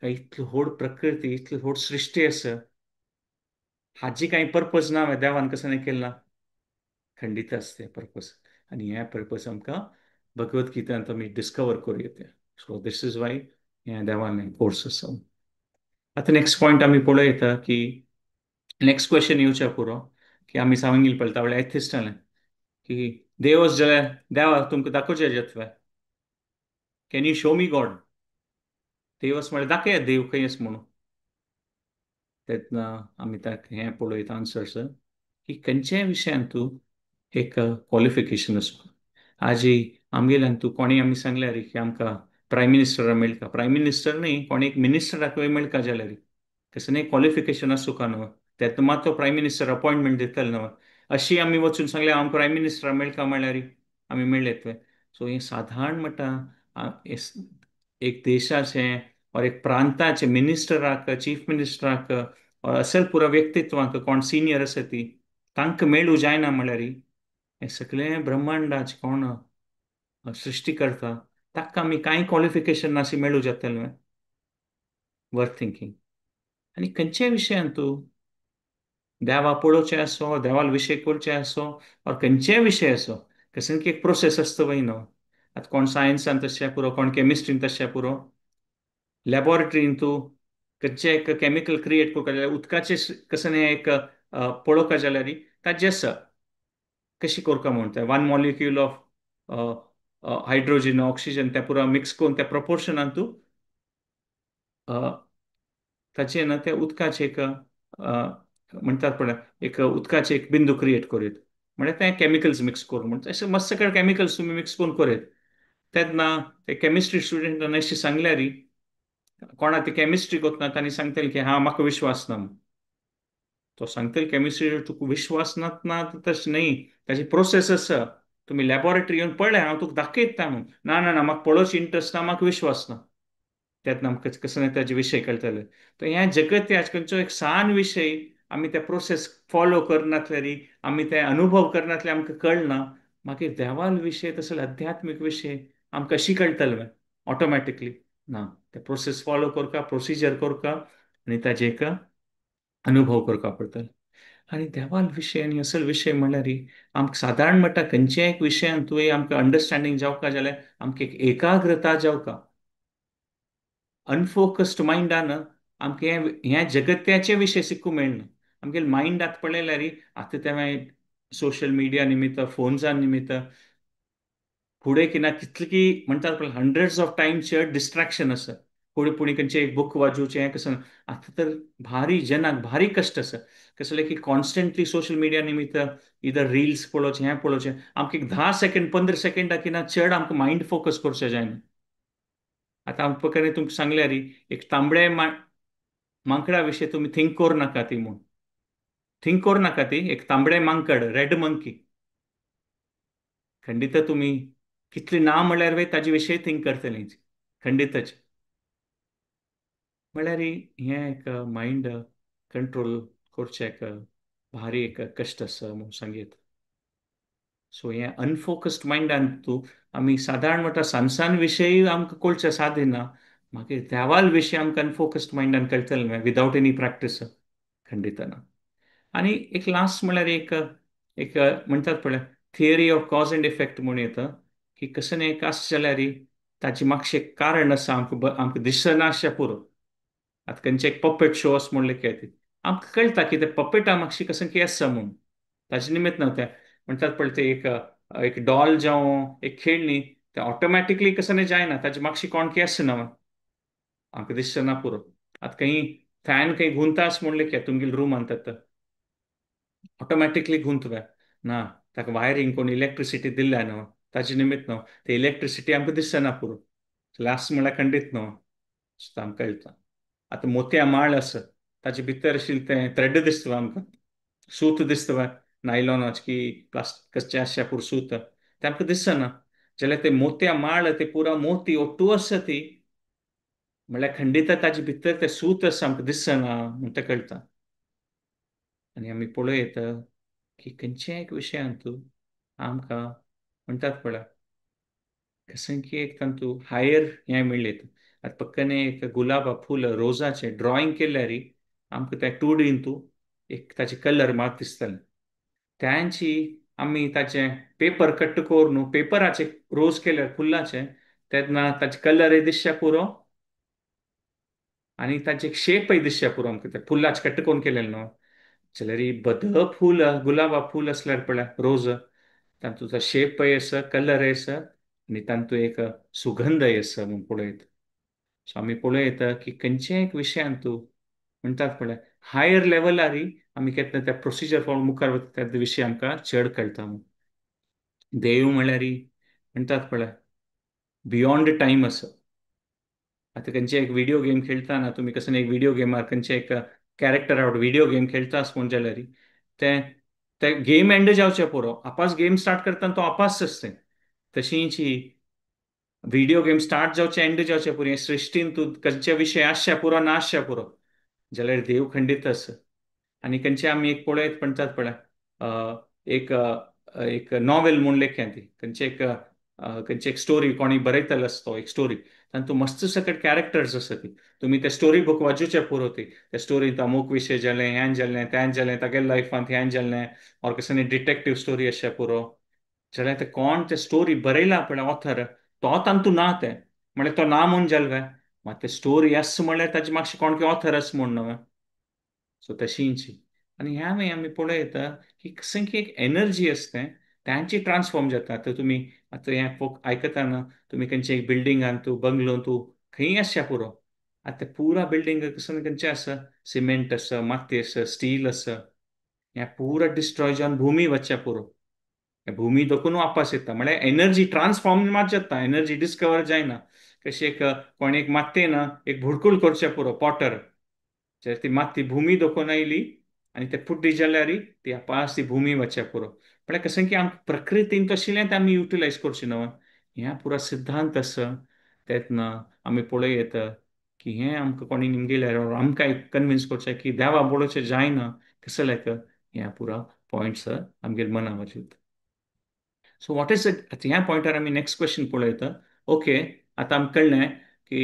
इतली व्हड प्रकृती इतली व्हड सृश्टी आसा हाची कांय पर्पज ना देवान कसं नाही केला खंडित आसता पर्पज. आनी हें पर्पज आमकां भगवत गीतांत आमी डिस्कवर करूं येता. सो दीस इज वाय हें देवान कोर्स आसा. आतां नेक्स्ट पॉयंट आमी पळयता की नेक्स्ट क्वेश्चन येवच्या पुरो की आमी सांगिल्लें पळय त्या वेळार एथिस्ट जालें की देव आसा जाल्यार देवा तुमकां दाखोवचें जतवे. Can you show me God. देव आसा म्हळ्यार दाखयात देव खंय आसा म्हणून. तेन्ना आमी ताका हें पळयता आन्सर्स की खंयच्याय विशयान तूं एक क्वॉलिफिकेशन आसूं. आजी आमगेल्यान तूं कोणी आमी सांगल्यार की आमकां प्रायम मिनिस्टरा मेळटा प्रायम मिनिस्टर न्ही कोणी एक मिनिस्टराक मेळटा जाल्यार कसं न्ही क्वॉलिफिकेशन आसूं का न्हू तेन्ना मात तो प्रायम मिनिस्टर अपॉयंटमेंट दितलो न्हू. अशी आमी वचून सांगल्यार हांव प्रायम मिनिस्टरा मेळटा म्हळ्यार आमी मेळ्ळें. सो हें साधारण म्हणटा एक देशाचें और एक प्रांताचे मिनिस्टराक चीफ मिनिस्टराक असेल पुरो व्यक्तित्वाक कोण सिनियर आसा ती तांकां मेळूं जायना म्हळ्यार हें सगळें ब्रह्मांडाचें कोण सृश्टी करता ताका आमी कांय क्वॉलिफिकेशन नासी मेळूं जातलें. Worth thinking. आनी खंयच्याय विशयान तूं देवा पळोवचें आसो देवाल विशय करचें आसो और खंयचेय विशय आसो कसं की एक प्रोसेस आसता वय न्हू. आतां कोण सायन्सान तशें पुरो कोण केमिस्ट्रीन तशें पुरो लॅबॉरेटरीन तूं खंयचें एक केमिकल क्रिएट करता जाल्यार उदकाचें कसं न्ही एक पळोवका जाल्यार ताजें आसा कशी करता म्हणून तें 1 मॉलिक्यूल ऑफ हायड्रोजन ऑक्सिजन ते पुरो मिक्स करून त्या प्रपोर्शनान तूं ताचे ना त्या उदकाचे एक म्हणटात पळय एक उदकाचे एक बिंदू क्रिएट करीत म्हणजे ते केमिकल्स मिक्स करून म्हणटा अशें मस्त सगळे केमिकल्स तुमी मिक्स करून करीत. तेन्ना ते केमिस्ट्री स्टुडंटान अशें सांगल्यार कोणा ती केमिस्ट्री कोत्ता तांणी सांगतले की हा म्हाका विश्वास ना म्हूण. तो सांगतले केमिस्ट्री तुका विश्वास ना तशें न्ही, ताची प्रोसेस आसा. तुम्ही लॅबोरेटरी येवन पळय, हांव तुका दाखयता म्हणून. ना ना ना, म्हाका पळोवची इंट्रस्ट ना, म्हाका विश्वास ना. त्यात आमकां कसं नाही त्याचे विषय कळतले. तर हें जगत ते आजकालचो एक सान विषय. आमी ते प्रोसेस फॉलो करनातलेरी, आमी ते अनुभव करनातले आमकां कळना. मागीर देवाल विशय तसले आध्यात्मीक विशय आमकां अशी कळटले ऑटोमॅटिकली ना. ते प्रोसेस फॉलो करता, प्रोसिजर करता आनी ताजे एक अनुभव करपा पडटलो. आनी देवाल विशय आनी असल विशय म्हणल्यार आमकां सादारण म्हणटा खंयच्याय एक विशयान तुवें आमकां अंडरस्टँडींग जावका जाल्यार आमकां एक एकाग्रता जावका. अनफोकस्ड मायंडान आमकां ह्या जगत्याचे विशय शिकूंक मेळना. आमगेले मायंड आतां पळयल्यार आतां ते सोशल मिडिया निमित्त, फोन्सां निमित्त फुडें किना कितली म्हणटात पळय हंड्रेड्स ऑफ टायम्स डिस्ट्रॅक्शन आसा. फुडें खंयचें एक बूक वाचूचें हें कसं आतां तर भारी जनाक भारी कश्ट आसा. कसलें की कॉन्स्टंटली सोशल मिडिया निमित्त इधर रील्स पळोवचें, हें पळोवचें. आमकां एक 10 सेकंड 15 सेकंडां किना चड आमकां मायंड फोकस करचें जायना. आतां हांव फकत तुमकां सांगल्यार एक तांबडे मांकडा विशीं तुमी थिंक करूं नाका ती म्हूण. थिंक करूं नाका ती एक तांबडे मांकड, रेड मंकी. खंडित तुमी कितली ना म्हळ्यार ताजे विशयी थिंक करतलीं खंडितच. म्हळ्यार हें एक मायंड कंट्रोल करचें एक भारी एक कश्ट आसा म्हूण सांगीत. सो हें अनफोकस्ड मायंडान तूं आमी सादारण म्हणटा सानसान विशयी आमकां कळचें सादिना. मागीर देवाल विशीं आमकां अनफोकस्ड मायंडान कळटलें विदावट एनी प्रॅक्टीस खंडित ना. आनी एक लास्ट म्हळ्यार एक एक म्हणटात पळय theory of cause and effect म्हणून येता की कसं एक आसा जाल्यार ताची मातशें एक कारण आसा आमकां दिसना अशें पुरो. आतां खंयचे एक पपेट शो आसा म्हणले की आमकां कळटा की ते पपेटा मातशी कसं की आसा म्हणून. ताजे निमित्त न्हू ते म्हणटात पळय ते एक डॉल जावं एक खेळणी ते ऑटोमॅटिकली कसं नाही जायना ताची मातशी कोणकी आसना आमकां दिसना पुरो. आतां खंय फॅन खंय घुंवता म्हणले की तुमगेले रूम आणतात ऑटोमॅटिकली घुंवता ना. ताका वायरींग कोण इलेक्ट्रिसिटी दिल्या न्हू ताजे निमित्त न्हू ते इलेक्ट्रिसिटी आमकां दिसना पुरो. लास्ट म्हळ्यार खंडीत न्हू आमकां कळटा. आतां मोतया माळ आसा ताचे भितर आशिल्लें तें थ्रेड दिसता आमकां, सूत दिसता नायलॉनाचें की प्लास्टिकाचें आसच्या पुरो सूत तें आमकां दिसना. जाल्यार ते मोतया माळ ते पुरा मोती ओट्टू आसा ती म्हळ्यार खंडित ताजे भितर तें सूत आसा आमकां दिसना म्हूण तें कळटा. आनी आमी पळयत की खंयच्याय एक विशयान तूं आमकां म्हणटात पळय कसं की एक तांतू हायर हें मेळ्ळें. आतां पक्कने एक गुलाबा फूल रोजाचें ड्रॉइंग केल्यार आमकां त्या 2D तूं एक ताचे कलर मात दिसतले. त्यांची आमी ताचे पेपर कट्ट करून पेपराचे रोज केल्यार फुलाचे तेन्ना ताचे कलरय दिसचे पुरो आनी ताचे शेपय दिसचे पुरो आमकां ते फुलाचे कट्ट करून केलेले न्हू. जाल्यार बद फूल गुलाबा फूल असल्यार पळय रोज तांतूचो शेपय आसा कलरय आसा आनी तांतू एक सुगंधय आसा म्हूण पळयत. सो आमी पळयत की खंयच्याय एक विशयान तूं म्हणटात पळय हायर लेवलार आमी केन्ना त्या प्रोसिजर फॉलो मुखार वता त्या विशीं आमकां चड कळटा म्हूण. देव म्हळ्यार म्हणटात पळय बियॉन्ड टायम आसा. आतां खंयचे एक व्हिडिओ गेम खेळटाना तुमी कसं एक व्हिडिओ गेमार खंयचे एक कॅरेक्टर आवड व्हिडिओ गेम खेळटा म्हूण जाल्यार ते ते गेम एंड जावचे पुरो आपास गेम स्टार्ट करतना तो आपास आसता. तशींच ही व्हिडिओ गेम स्टार्ट जावचे एंड जावचे पुरो हे सृश्टीन तूं खंयचे विशय आसचे पुरो ना आसचे पुरो जाल्यार देव खंडीत आसा. आनी खंयचे आमी एक पळयत म्हणटात पळय एक एक नॉवेल म्हूण लेखया ती खंयचे एक स्टोरी कोणी बरयतलो आसता तो एक स्टोरी तातूंत मस्त सकट कॅरेक्टर्स आसा ती तुमी ते स्टोरी बूक वाचूचे पुरो ती त्या स्टोरींत अमूक विशय जालें हें जालें तें जालें तागेले लायफांत हें जालें ऑर कसं डिटेक्टीव स्टोरी आसचे पुरो जाल्यार ते कोण ते स्टोरी बरयला पळय ऑथर तो तांतू ना ते म्हळ्यार तो ना म्हूण जालें मात ते स्टोरी आसा म्हळ्यार ताची मातशी कोणकी ऑथर आसा म्हूण न्हू. सो तशींच आनी ह्या आमी पळयता की कसं की एक एनर्जी आसता तांची ट्रान्सफॉर्म जाता. तर तुमी आतां हें फोक आयकताना तुमी खंयचे एक बिल्डिंगान तूं बंगलो तूं खंय आसच्या पुरो आतां पुरा बिल्डिंग कसं खंयचे आसा सिमेंट आसा माती आसा स्टील आसा हें पुरा डिस्ट्रॉय जावन भुमी वचच्या पुरो भुमी देखून वापस येता म्हळ्यार एनर्जी ट्रान्सफॉर्म मात जाता एनर्जी डिस्कवर जायना. कशी एक कोण एक माते ना एक भुडकूळ करचे पुरो पॉटर जर ती माती भूमी दोकोन आयली आणि ते फुड्डी जाल्यार ती आपास ती भूमी वचे पुरो पण कसं की आम प्रकृतीन तशिलें ते आमी युटिलायज करची न्हू ह्या पुरा सिद्धांत आसा तेतना आमी पळयत की हें आमकां कोणी निमगेल्यार आमकां कन्विन्स करचें की देवा बोडोवचें जायना कसं लायक ह्या पुरा पॉयंट्स आमगेर मना वचीत सो वॉट इज इट ह्या पॉइंटार आमी नेक्स्ट क्वेश्चन पळयता ओके आतां आमकां कळ्ळें की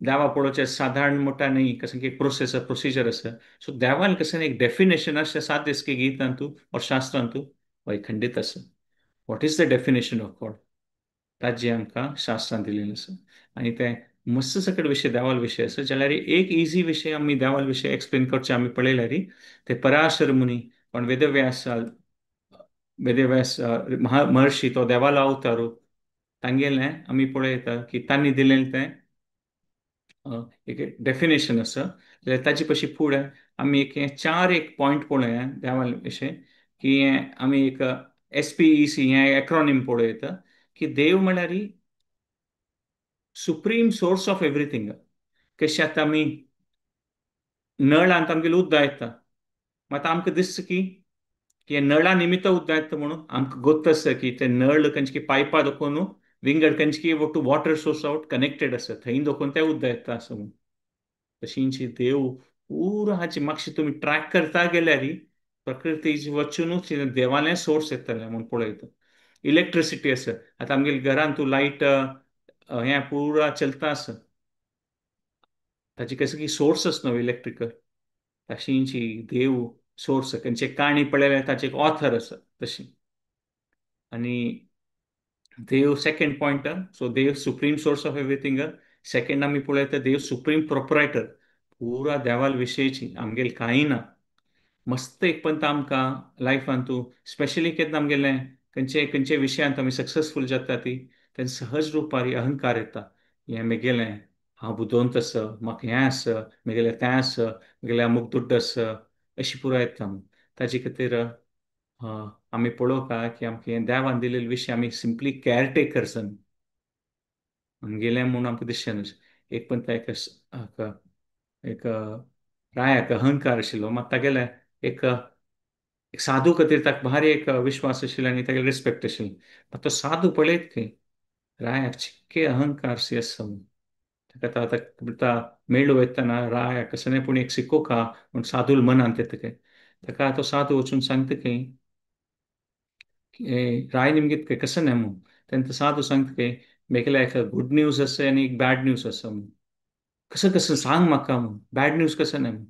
देवा पळोवचें साधारण मोठा न्ही कसं की एक प्रोसेस प्रोसिजर आसा सो देवान कसं एक डेफिनेशन आसा सात दिस की गितांतू और शास्त्रांतू वय खंडीत आसा what is the definition of God ताजी आमकां शास्त्रांत दिलेलें आसा आनी ते मस्त सकट विशय देवाल विशय आसा जाल्यार एक इजी विशय आमी देवाल विशय एक्सप्लेन करचे आमी पळयल्यार ते पराशर मुनी पण वेदव्यास वेदव्यास महर्षी तो देवालो अवतारू तांगेलें आमी पळयता की तांणी दिलेलें तें एक डेफिनेशन आसा जाल्यार ताचे पशी फुडें आमी एक हें चार एक पॉयंट पळोवया देवाल विशय की हें आमी एक SPEC हें एक्रोनीम पळयता की देव म्हळ्यार सुप्रीम सोर्स ऑफ एवरीथिंग कशें आतां आमी नळांत आमगेलें उदक येता मात आमकां दिसता की हे नळा निमित्त उदक येता म्हणून आमकां गोत आसा की ते नळ खंयचे की पायपा दोखून विंगड खंयचे की two water source out connected आसा थंय दोखून तें उदक येता असं म्हणून तशींची देव पुरो हाची मातशी तुमी ट्रॅक करता गेल्यार प्रकृतीची वचूनच देवालें सोर्स येतलें म्हणून पळयता इलेक्ट्रिसिटी आसा आतां आमगेल्या घरांत तूं लायट हें पुरा चलता आसा ताची कसं की सोर्स न्हू इलेक्ट्रिकल तशींची देव सोर्स खंयचे काणी पळयल्यार ताचे एक ऑथर आसा तशी आनी देव सेकंड पॉइंटर सो देव supreme source of everything second आमी पळयता देव सुप्रीम प्रोपरायटर पुरा देवाल विशयची आमगेले कांय ना मस्त एक पंत आमकां लायफान तूं स्पेशली केन्ना आमगेलें खंयचे खंयचे विशयांत आमी सक्सेसफूल जाता ती तेन्ना सहज रुपारी अहंकार येता हें म्हगेलें हांव बुदवंत आसा म्हाका हें आसा म्हगेलें तें आसा म्हगेलें अमूक दुड्ड आसा अशी पुरो येता ताचे खातीर आमी पळोवपा की आमकां हें देवान दिलेले विशय आमी सिंपली केअर टेकर्स आमगेलें म्हूण आमकां दिसचें न्हू एक पंत एक रायाक अहंकार आशिल्लो मात तागेले एक एक साधू खातीर ताका भारी एक विश्वास आशिल्लो आनी तागेले रिस्पेक्ट आशिल्ली मात तो साधू पळयत खंय रायाक चिक्के अहंकार सी आसा ताका आतां मेळ्ळो वयतना रायाक कसं नाही पूण एक सिक्को खा म्हूण साधूल मनांत येता खंय ताका तो साधू वचून सांगता खंय राय निमगेत खंय कसं नाही म्हूण तेन्ना तो साधू सांगता खंय मेगेल्या एक गुड न्यूज आसा आनी एक बॅड न्यूज आसा म्हूण कसं कसं सांग म्हाका म्हूण बॅड न्यूज कसं नाही म्हूण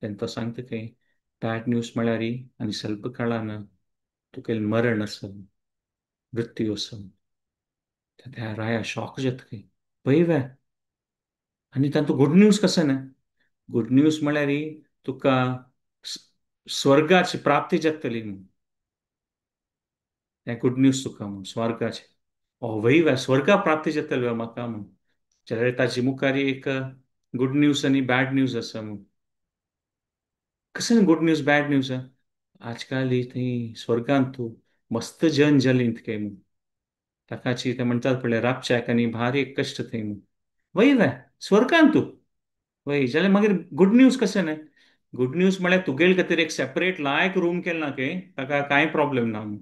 तेन्ना तो सांगता खंय बॅड न्यूज म्हळ्यार आनी ಸ್ವಲ್ಪ काळान तुगेलें मरण आसा मृत्यू आसा त्या राया शॉक जाता खंय पळय वे आनी तांतू गुड न्यूज कसं ना गुड न्यूज म्हळ्यार तुका स- स्वर्गाची प्राप्ती जातली म्हूण हें गुड न्यूज तुका म्हूण स्वर्गाची वय स्वर्गा प्राप्ती जातली म्हाका म्हूण जाल्यार ताची मुखार एक गुड न्यूज आनी बॅड न्यूज आसा म्हूण कसं गुड न्यूज बॅड न्यूज आजकाल थंय स्वर्गांत तूं मस्त जन जलींत काय म्हूण ताकाची ते म्हणटात पळय रातच्याक आनी भारी एक कश्ट थंय म्हूण वय वे स्वर्गांत तूं वय जाल्यार मागीर गुड न्यूज कशें न्हय गुड न्यूज म्हळ्यार तुगेले खातीर एक सेपरेट लायक रूम केला खंय ताका कांय प्रॉब्लेम ना म्हूण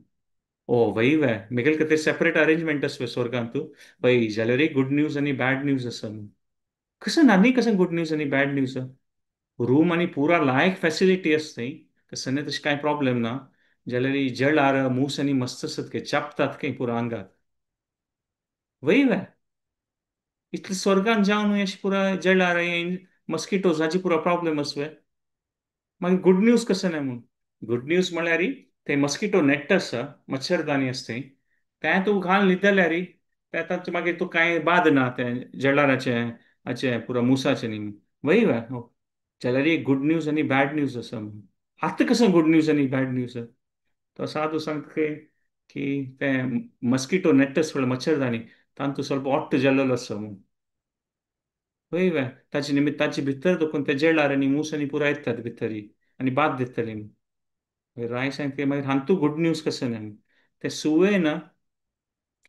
ओ वय वे म्हगेले खातीर सेपरेट अरेंजमेंट आसा स्वर्गांत तूं वय जाल्यार एक गुड न्यूज आनी बॅड न्यूज आसा म्हूण कसं आनी कसं गुड न्यूज आनी बॅड न्यूज रूम आनी पुरा लायक फॅसिलिटी आसा थंय कसं न्हय तशें कांय प्रॉब्लेम ना जाल्यार ही जळ आर मूस आनी मस्त आसात खंय चापतात खंय पुरो आंगाक वय वे इतले स्वर्गान जावन अशी पुरा जळार मस्किटोज हाची पुरो प्रॉब्लेम आसा मागीर गुड न्यूज कसं नाही म्हूण गुड न्यूज म्हळ्यार ते मस्किटो नेट आसा मच्छरदानी आसता तें तूं घाल न्हिदल्यार तातूंत मागीर तूं कांय बाद ना तें जळाराचे हाचे पुरो मुसाचे न्ही वय वे जाल्यार एक गुड न्यूज आनी बॅड न्यूज आसा म्हूण आतां कसं गुड न्यूज आनी बॅड न्यूज तो साधू सांगता की तें मस्किटो नेट आसा पळय मच्छरदानी तातूंत ಸ್ವಲ್ಪ ऑट्ट जाल्लेलो आसा म्हूण वय वे ताचे निमित्त ताचे भितर देखून ते जळार आनी मूस आनी पुरो येतात भितर आनी बाद दितली राय सांगता मागीर हांतू गुड न्यूज कसं न्हय ते सुवे ना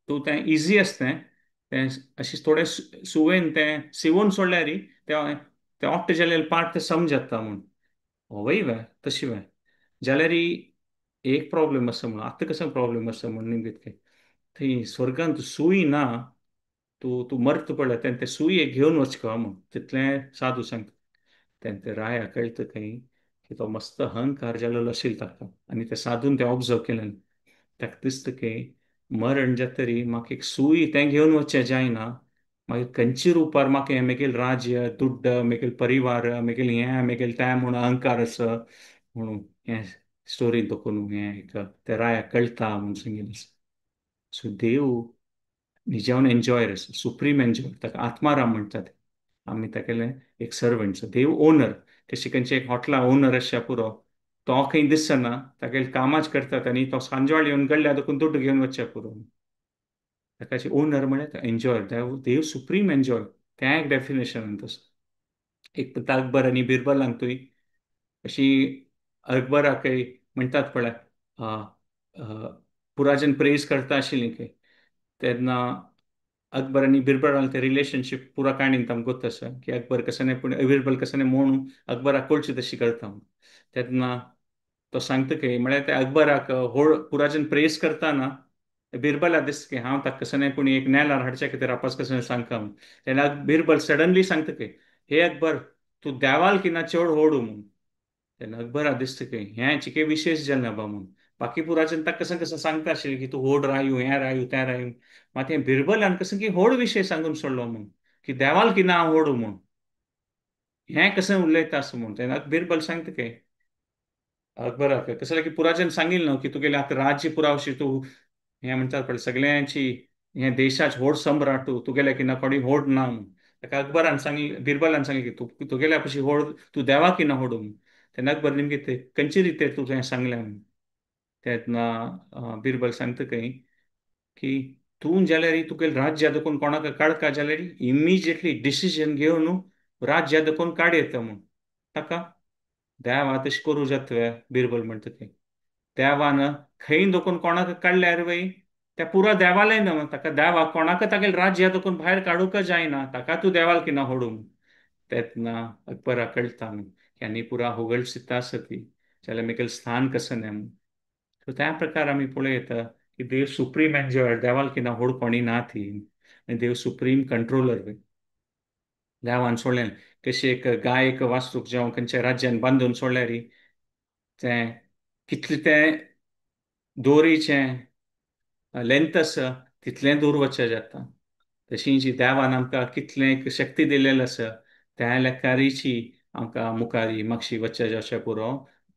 तूं तें इजी आसता तें अशें थोडें सुवेन तें सिवून सोडल्यार तें तें ओट्ट जाल्लें पार्ट तें समजता म्हूण होवय वे तशी वे जाल्यार एक प्रॉब्लेम आसा म्हूण आतां कसो प्रॉब्लेम आसा म्हूण निमगे थंय स्वर्गांत सूय ना तूं तूं मर्त पडला तें सुयेक घेवन वचका म्हूण तितलें साधू सांगता तें राया कळटा खंय की तो मस्त अहंकार जाल्लो आशिल्लो ताका आनी त्या साधून तें ऑब्जर्व केलें ताका दिसता की मरण जातरी म्हाका एक सूय तें घेवन वचचें जायना मागीर खंयची रुपार म्हाका हें मेगेल राज्य दुड्ड मेगेल परिवार मेगेल हें मेगेल तें म्हूण अहंकार आसा म्हणून हें स्टोरीन तकून हें त्या रायाक कळटा म्हणून सांगिल्लें आसा सो देव न्हिजावन एन्जॉयर आसा सुप्रीम एन्जॉय ताका आत्माराम म्हणटात आमी तागेले एक सर्वंट देव ओनर कशें खंयचे एक हॉटेला ओनर आसच्या पुरो तो खंय दिसना तागेले कामाच करतात आनी तो सांजवाळ येवन गडल्या देखून दुड्ड घेवन वचच्या पुरो ताकाचे ओनर म्हळ्यार एन्जॉय देव देव सुप्रीम एन्जॉय तें एक डेफिनेशन तसं एक अकबर आनी बिरबल हांगा अशी अकबराकय म्हणटात पळय पुराजन प्रेज करता आशिल्ली खंय तेन्ना अकबर आनी बिरबल ते रिलेशनशीप पुरा काणींत आमकां गोत आसा की अकबर कसं पूण बिरबल कसं म्हणून अकबराक कळची तशी करता तेन्ना तो सांगता की म्हळ्यार त्या अकबराक पुराजन प्रेस करतना बिरबला दिसता की हांव ताका कसं पूण एक नेलार हाडच्या खातीर आपास कसं सांगता तेन्ना बिरबल सडनली सांगता की हे अकबर तूं देवाल किना चड होडू म्हूण तेन्ना अकबरा दिसता की हें चिके विशेश जालें बा म्हूण बाकी पुराजन ताका कसं कसं सांगता आशिल्लें की तूं होड रायो हें रायो तें रायो मात हें बिरबलान कसं की होड विशय सांगून सोडलो म्हूण की देवाल किना हांव होडू म्हूण हें कसं उलयता आसा म्हूण तेन्ना बिरबल सांगता की अकबराक कसं की पुराजन सांगिल्लें न्हू की तुगेलें आतां राज्य पुरावशी तूं हें म्हणटात पळय सगळ्यांची हें देशाच व्हड सम्राट तुगेल्या की ना कोणी व्हड ना म्हूण ताका अकबरान सांगिल्लें बिरबलान सांगिल्लें की तुगेल्या पशी व्हड तूं देवा की ना व्हडू म्हूण तेन्ना अकबर निमगे ते खंयचे रितीर तुका हें सांगलें म्हूण तेन्ना बिरबल सांगता खंय की तूं जाल्यार तुगेलें राज्य देखून कोणाक काडका जाल्यार इमिजिएटली डिसिजन घेवन राज्य देखून काड येता म्हूण ताका देवा तशें करूं जाता बिरबल म्हणटा तें देवान खंय देखून कोणाक काडल्यार वय त्या पुरा देवालय न्हू ताका देवा कोणाक तागेलें राज्य देखून भायर काडूंक जायना ताका तूं देवाल किना होडू तेन्ना अकबराक कळटा की आनी पुरा होगळ सिद्ध आसा ती जाल्यार मेकल स्थान कसं नेम सो त्या प्रकार आमी पळयता की देव सुप्रीम एन्जॉयर देवाल किना होड कोणी ना ती आनी देव सुप्रीम कंट्रोलर देवान सोडलें कशी एक गाय एक वास्तूक जेवण खंयच्या राज्यान बांदून सोडल्यार तें कितलें तें दोरीचें लेंथ आसा तितलें दूर वचचें जाता तशी जी देवान आमकां कितलें एक शक्ती दिलेली आसा त्या लेकारीची आमकां मुखारी मागशी वचचें जावचें पुरो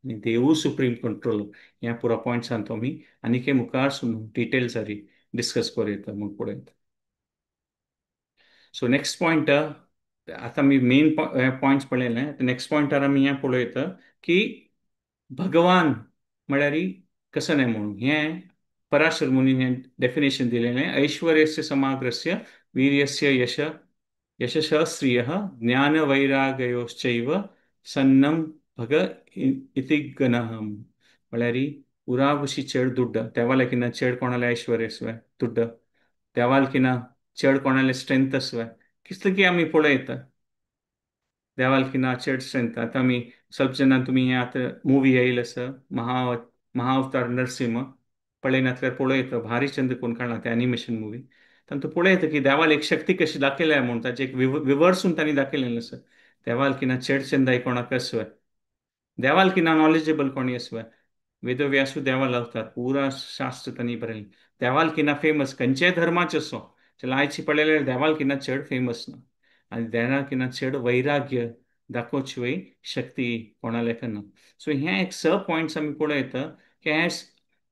आनी देवूय सुप्रीम कंट्रोल ह्या पुरो पॉयंट्सान तो आमी आनीक मुखार डिटेल सारी डिस्कस करूं म्हूण पळयता सो नेक्स्ट पॉयंट आतां आमी मेन पॉयंट्स पळयले नेक्स्ट पॉयंटार आमी हें पळयता की भगवान म्हळ्यार कसं न्हय म्हणून हें पराशर मुनीन हें डेफिनेशन दिलेलें ऐश्वर्यस्य समाग्रस्य वीर्यस्य यशः श्रियः ज्ञानवैरागयोश्चैव सन्नं भग इति गणः म्हळ्यार उरावशी चड दुड्ड देवालकिना चड कोणालें ऐश्वर्य आसवे दुड्ड देवालकिना चड कोणालें स्ट्रेंथ आसवे कितलें की आमी पळयता देवालकिना चड स्ट्रेंथ आतां आमी ಸ್ವಲ್ಪ जन तुमी हें आतां मुवी येयला आसा महाअवतार नरसिंह पळयनातल्यार पळयता भारी चंद कोण काडला तें एनिमेशन मुवी तातूंत पळयता की देवाल एक शक्ती कशी दाखयल्या म्हूण ताचें एक विवर्सून तांणी दाखयलेलें आसा देवाल किना चड चंदाय कोणाक आसवे देवाल किना नॉलेजेबल कोणी आसवे वेदव्यासू देवाल अवतार पुरा शास्त्र तांणी बरयलें देवाल किना फेमस खंयच्याय धर्माचें असो जाल्यार आयची पळयल्यार देवाल किना चड फेमस ना आनी देवाल किना चड वैराग्य दाखोवची वय शक्ती कोणालेक ना सो हे एक स पॉयंट्स आमी पळयता की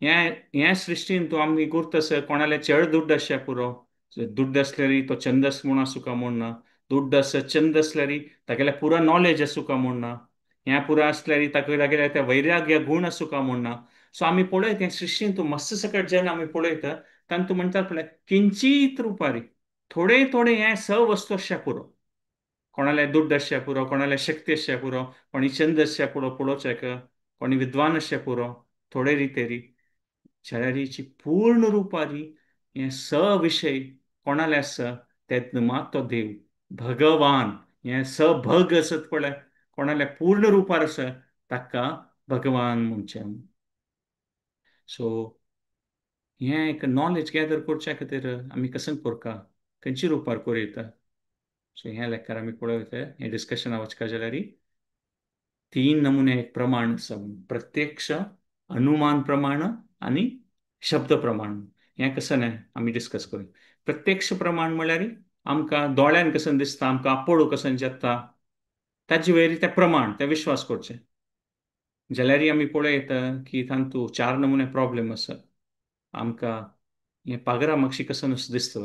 हे सृश्टीन तूं आमी गुर्त आसा कोणाले चड दुड्ड आसच्या पुरो दुड्ड आसल्यार तो छंदस म्हूण आसूं का म्हूण ना दुड्ड आसा छंद आसल्यार तागेले पुरा नॉलेज आसूं का म्हूण ना हें पुरा आसल्यार तागेले ते वैराग्य गूण आसूं का म्हूण ना सो आमी पळयत हें सृश्टीन तूं मस्त सकट जेन्ना आमी पळयता तांकां तूं म्हणटा पळय किंचीत रुपारी थोडे थोडे हे स वस्तू आसच्या पुरो कोणाले दुड्ड आसच्या पुरो कोणाले शक्ती आसच्या पुरो कोणी छंद आसच्या पुरो पळोवचेक कोणी विद्वान आसच्या पुरो थोडे रितेरी शरारीची पूर्ण रुपारी हे स विशय कोणाले आसा तेत मात तो देव भगवान हे सभग असत पळय कोणाले पूर्ण रुपार आसा ताका भगवान म्हणचे. सो हें एक नॉलेज गॅदर करच्या खातीर आमी कसन करता खंयची रुपार करूं येता. सो ह्या लेक्कार आमी पळयता हें डिस्कशन वचका जाल्यार तीन नमुने एक प्रमाण आसा प्रत्यक्ष अनुमान प्रमाण आनी शब्द प्रमाण हें कसन आमी डिस्कस करूं. प्रत्यक्ष प्रमाण म्हळ्यार आमकां दोळ्यान कसन दिसता आमकां आपोळो कसन जेता ताजे वयर तें प्रमाण तें विश्वास करचें. जाल्यार आमी पळयता की तांतू चार नमुने प्रॉब्लेम आसा. आमकां हें पागरा मागशी कसन दिसता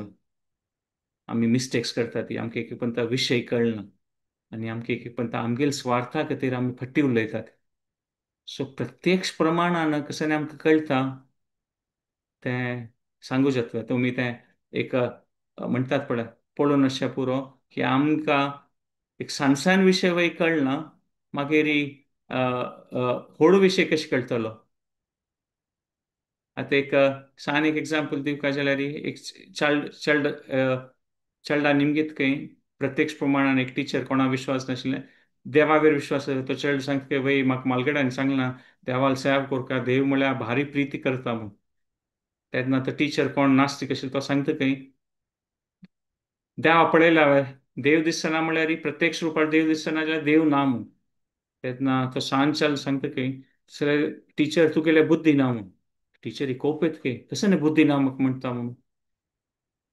आमी मिस्टेक्स करता ती आमकां एक एकपंत विशय कळना आनी आमकां एक एकपंत आमगेल स्वार्था खातीर आमी फट्टी उलयतात. सो प्रत्यक्ष प्रमाणान कसन आमकां कळटा तें सांगू शकता तुमी तें एक म्हणटात पळय पळोवन अशें पुरो की आमकां एक साणसान विशय वय कळना मागीर व्हड विशय कशें कळटलो. आतां एक सान एक एग्जांपल दिवपा जाल्यार एक चेडा निमगीत खंय प्रत्यक्ष प्रमाणान एक टिचर कोणा विश्वास नाशिल्लें देवावेर विश्वास तो चेडो सांगता की वय म्हाका मालगड्यान सांगलां देवाल सेवा करता देव म्हळ्यार भारी प्रिती करता म्हूण. तेन्ना तो टिचर कोण नास्तीक आशिल्लो तो सांगता खंय देवा पळयला हांवें देव दिसना म्हळ्यार प्रत्यक्ष रुपार देव दिसना जाल्यार देव ना म्हूण. तेन्ना तो सांगचाल सांगता खंय टिचर तुगेले बुद्धी ना म्हूण. टिचरी कोपयत खंय कसं न्ही बुद्धी ना म्हाका म्हणटा म्हणून.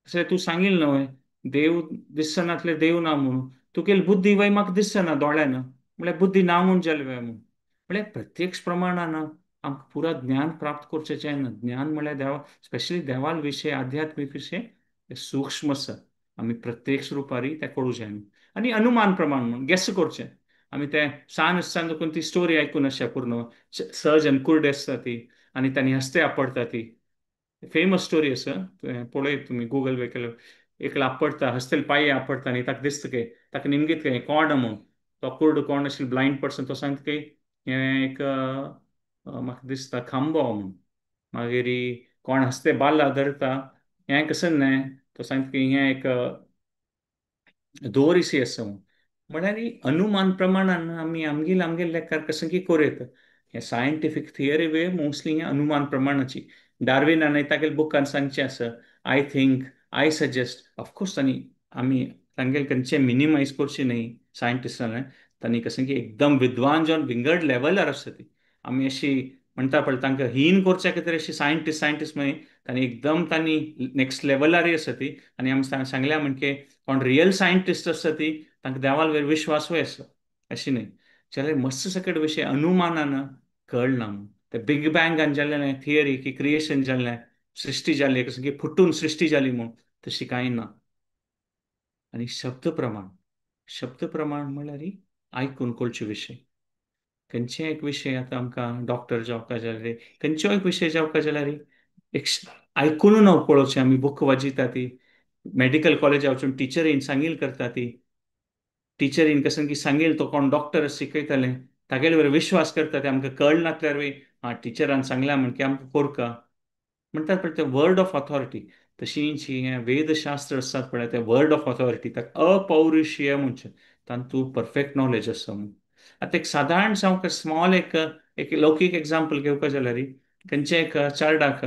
तशें तूं सांगिल्लें न्हय देव दिसनातले देव ना म्हणून तुगेली बुद्धी वय म्हाका दिसना दोळ्यान म्हळ्यार बुद्धी ना म्हूण जालें म्हळ्यार प्रत्यक्ष प्रमाणान आमकां पुरा ज्ञान प्राप्त करचें जायना. ज्ञान म्हळ्यार देवा स्पेशली देवाल विशय आध्यात्मीक विशय सूक्ष्म आसा आमी प्रत्यक्ष रुपारी तें कळूं जायना. आनी अनुमान प्रमाण म्हणून गेस करचें आमी तें सान देखून ती स्टोरी आयकून अशें पूर्ण सहज आनी कुर्ड आसता ती आनी तांणी हस्ते आपडटा ती फेमस स्टोरी आसा पळय तुमी गुगल बी केल्यार एकलो आपडटा हस्तेल पांये आपडटा आनी ताका दिसता की ताका निमगीत खंय कोण म्हूण तो कुर्ड कोण आशिल्लो ब्लायंड पर्सन तो सांगता की हें एक म्हाका दिसता खांबो म्हूण मागीर कोण हस्ते बाल्ला धरता हें कसन न्हय तो सांगता की हें एक दोरशी आसा म्हळ्यार अनुमान प्रमाणान आमी आमगेल लेखार कशें की करूं येता. हें सायंटिफीक थियरी वे मोस्टली हें अनुमान प्रमाणाची डार्विनान तागेल्या बुकान सांगचें आसा I think I suggest of course आमी तांगेल खंयचें मिनिमायज करचें न्हय सायंटिस्टांनी तांणी कशें की एकदम विद्वान जावन विंगड लेवलार आसा ती आमी अशी म्हणटा पळय तांकां हीन करच्या खातीर अशी सायंटिस्ट मागीर तांणी नेक्स्ट लेवलार आसा ती आनी आमी सांगल्या म्हणके कोण रियल सायंटिस्ट आसा ती तांकां देवाल वयर विश्वासूय आसा अशी न्हय जाल्यार मत्स सकट विशय अनुमानान कळना ते बिग बँगान जाल्लें थियरी की क्रिएशन जाल्लें सृश्टी जाल्ली कसं की फुट्टून सृश्टी जाली म्हूण तशी कांय ना. आनी शब्द प्रमाण म्हळ्यार आयकून कळचे विशय खंयचेय एक विशय आतां आमकां डॉक्टर जावपा जाल्यार खंयचो एक विशय जावपा जाल्यार एक आयकून हांव पळोवचें आमी बूक वाजिता ती मेडिकल कॉलेजा वचून टिचरीन सांगिल्ल करता ती टिचरीन कसन की सांगेल तो कोण डॉक्टर शिकयतालें तागेले वर विश्वास करता ते आमकां कळनातल्यार टिचरान सांगल्या म्हण की आमकां कोरका म्हणटात पळय ते वर्ड ऑफ ऑथॉरिटी तशींच हें वेदशास्त्र आसतात पळय ते वर्ड ऑफ ऑथॉरिटी ताका अपौरुशीय म्हणचे तांतूं परफेक्ट नॉलेज आसा म्हूण. आतां एक सादारण जावं स्मॉल एक लौकीक एग्जांपल घेवपा जाल्यार खंयचे एक चार्डाक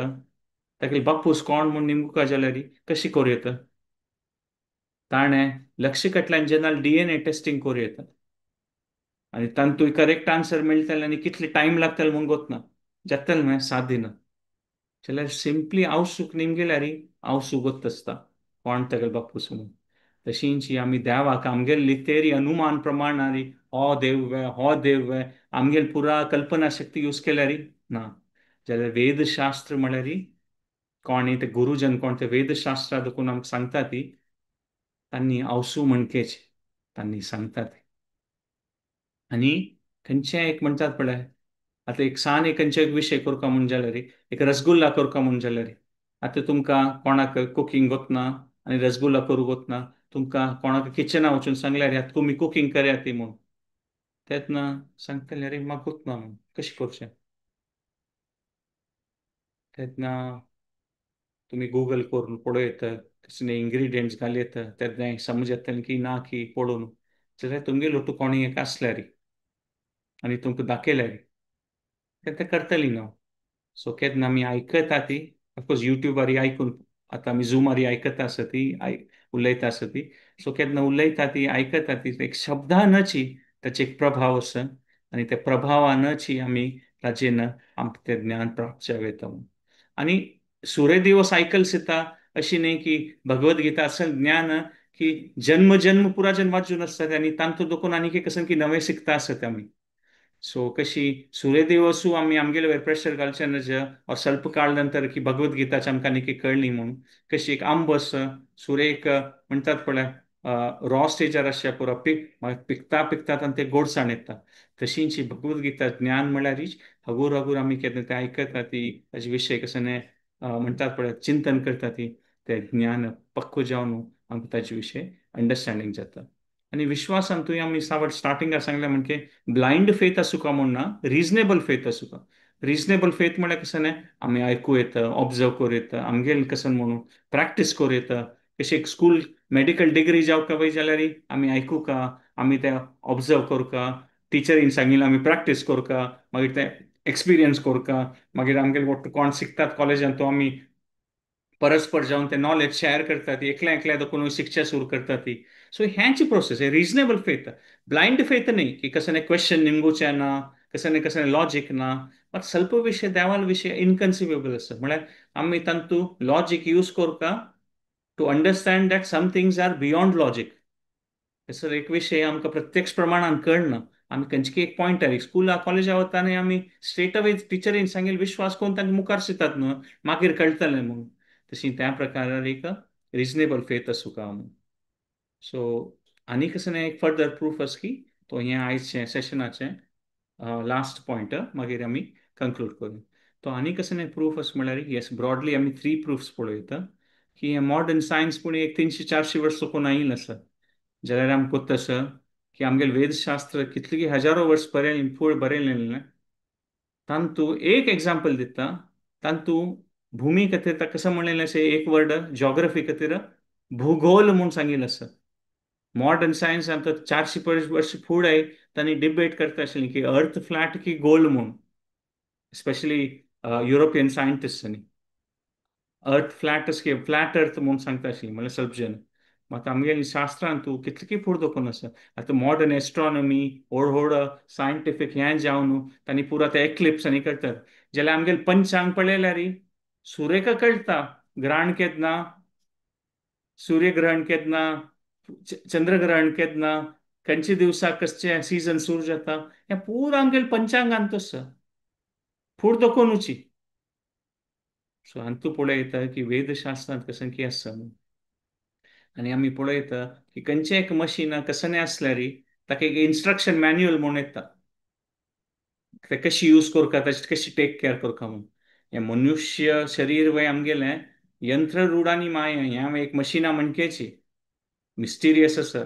तागेले बापूस कोण म्हूण निमूका जाल्यार कशी करूं येता ताणें लक्षकटल्यान जेन्ना DNA टेस्टिंग करूं येता आनी तांतूय करेक्ट आन्सर मेळटलें आनी कितले टायम लागतलो म्हूण गोतना जातलें न्हय 7 दिनां जाल्यार सिंपली हांव सूख निमगेल्यार हांव सुगोत आसता कोण तागेलो बापूस म्हणून. तशींच आमी देवाक आमगेली लितेरी अनुमान प्रमाणारी हो देव आमगेली पुरा कल्पना शक्ती यूज केल्यार ना जाल्यार वेदशास्त्र म्हळ्यार कोण ते गुरुजन कोण ते वेदशास्त्रां देखून आमकां सांगता ती तांणी आवसू म्हणकेच तांणी सांगतात आनी खंयचें एक म्हणटात पळय आतां एक सान एक खंयचो एक विशय करता म्हूण जाल्यार एक रसगुल्ला करता म्हूण जाल्यार आतां तुमकां कोणाक कुकींग वतना आनी रसगुल्ला करूंक वतना तुमकां कोणाक किचना वचून सांगल्यार तुमी कुकींग करात ती म्हूण तेन्ना सांगतले अरे म्हाका वतना म्हूण कशें करचें तेन्ना तुमी गुगल करून पळयत इंग्रीडियंट्स घालयत तेन्ना समज येतलें की ना की पळोवन जाल्यार तुमगे लोटू कोणी एक आसल्यार आनी तुमकां दाखयल्यार तें करतलीं न्हू. सो केन्ना आमी आयकता ती ऑफकोर्स युट्यूबार आयकून आतां आमी झुमार आयकता आसा ती उलयता आसा ती. सो केन्ना उलयता ती आयकता ती एक शब्दानची ताचे एक प्रभाव आसा आनी त्या प्रभावानची आमी ताजेन आमकां तें ज्ञान प्राप्त जावं आनी सुरे दिवस आयकल्स येता अशी न्ही की भगवद्गीता असं ज्ञान की जन्म जन्म पुराजन वाचून असतात आनी तांतूं देखून आनीक एक की नवें शिकता आसत आमी. सो कशी सूर्यदेव आम्ही आमगेले प्रेशर घालचे नज और स्वल्प काळ नंतर की भगवत गीताची आमकां आनीक कळली म्हणून कशी एक आंब सूर्य एक म्हणटात पळय रॉ स्टेजार आसच्या पुरो पिकता पिकतात आनी ते गोडसाण येता तशींची भगवत गीता ज्ञान म्हळ्यार हगूर हगूर आमी केन्ना ते आयकता ती ताचे विशय कसं म्हणटात पळय चिंतन करता ती ते ज्ञान पक्क जावन आमकां ताचे विशय अंडरस्टँडींग जाता. आनी विश्वासान तुवें आमी स्टार्टिंगाक सांगलें म्हणजे ब्लायंड फेथ आसूं का म्हूण ना रिजनेबल फेथ आसूं का. रिजनेबल फेथ म्हळ्यार कसं न्ही आमी आयकूं येता ऑब्जर्व करूं येता आमगेलें कसं म्हणून प्रॅक्टीस करूं येता कशी एक स्कूल मेडिकल डिग्री जावं वय जाल्यार आमी आयकूं का आमी तें ऑब्जर्व करूं का टिचरीन सांगिल्लें आमी प्रॅक्टीस करूं का मागीर तें एक्सपिरियन्स करूं का मागीर आमगेले कोण शिकतात कॉलेजांत तो आमी परस्पर जावन ते नॉलेज शेअर करतात एकल्या एकल्या देखून शिक्षा सुरू करतात ती. सो ह्यांची प्रोसेस आहे रिजनेबल फेथ ब्लाइंड फेथ नाही की कसं नाही क्वेश्चन निंगूचे ना कसं नाही लॉजिक ना बट ಸ್ವಲ್ಪ विषय देवाल विषय इनकन्सिवेबल असतं म्हळ्यार आम्ही तांतू लॉजिक यूज करू का to understand that some things are beyond logic. तसं एक विषय आमकां प्रत्यक्ष प्रमाणात कळना आमी खंयची एक पॉयंट आहे स्कूल कॉलेजा वताना आमी स्ट्रेट अवे टिचरीन सांगेल विश्वास करून तांकां मुखार शिकतात न्हू मागीर कळटलें म्हणून तशी त्या प्रकारान एक रिजनेबल फेथ आसूं का म्हणून. सो आनी कसं एक फर्दर प्रूफ आस की तो हें आयजचें सेशनाचें लास्ट पॉयंट मागीर आमी कंक्लूड करू. तो आनी कसं प्रूफ आस म्हळ्यार येस ब्रॉडली आमी 3 प्रूफ्स पळयता की हें मॉडर्न सायन्स पूण एक 300-400 वर्स चुकून आयिल्लें आसा जाल्यार आमकां तसं की आमगेलें वेदशास्त्र कितली हजारो वर्स फुडें बरयलेलें तांतू एक एग्जाम्पल दिता तांतू भूमी खातीर कसं म्हणलेलें आसा एक वर्ड जॉग्रफी खातीर भूगोल म्हूण सांगिल्लें आसा. मॉडर्न सायन्स आमकां 400 वर्ष फुडें तांणी डिबेट करता आशिल्लीं की अर्थ फ्लॅट की गोल म्हूण स्पेशली युरोपियन सायंटिस्टांनी अर्थ फ्लॅट फ्लॅट अर्थ म्हणून सांगता आशिल्लीं म्हळ्यार सबजन मात आमगे शास्त्रांत तूं कितली फूड दोखून आसा आतां मॉडर्न एस्ट्रॉनॉमी व्हड व्हड सायंटिफीक हें जावन तांणी पुरो ते एक्लिप्स आनी करतात जाल्यार आमगेले पंचांग पळयल्यार सुरेख कळटा ग्रहण केन्ना सूर्यग्रहण केन्ना चंद्रग्रहण केन्ना खंयच्या दिवसाक कसचे सीजन सुरू जाता हें पुरो आमगेले पंचांगांत आसा फूड दोखूनची. सो हातूंत पळयता की वेदशास्त्रांत कसं की आसा आनी आमी पळयता की खंयचें एक मशीन कसं आसल्यार ताका एक इन्स्ट्रक्शन मॅन्युअल म्हूण येता ते कशी यूज करता ताची कशी टेक केअर करता म्हणून हें मनुष्य शरीर वय आमगेलें यंत्ररूढ आनी माया हें एक मशिनां म्हणकेची मिस्टिरियस आसा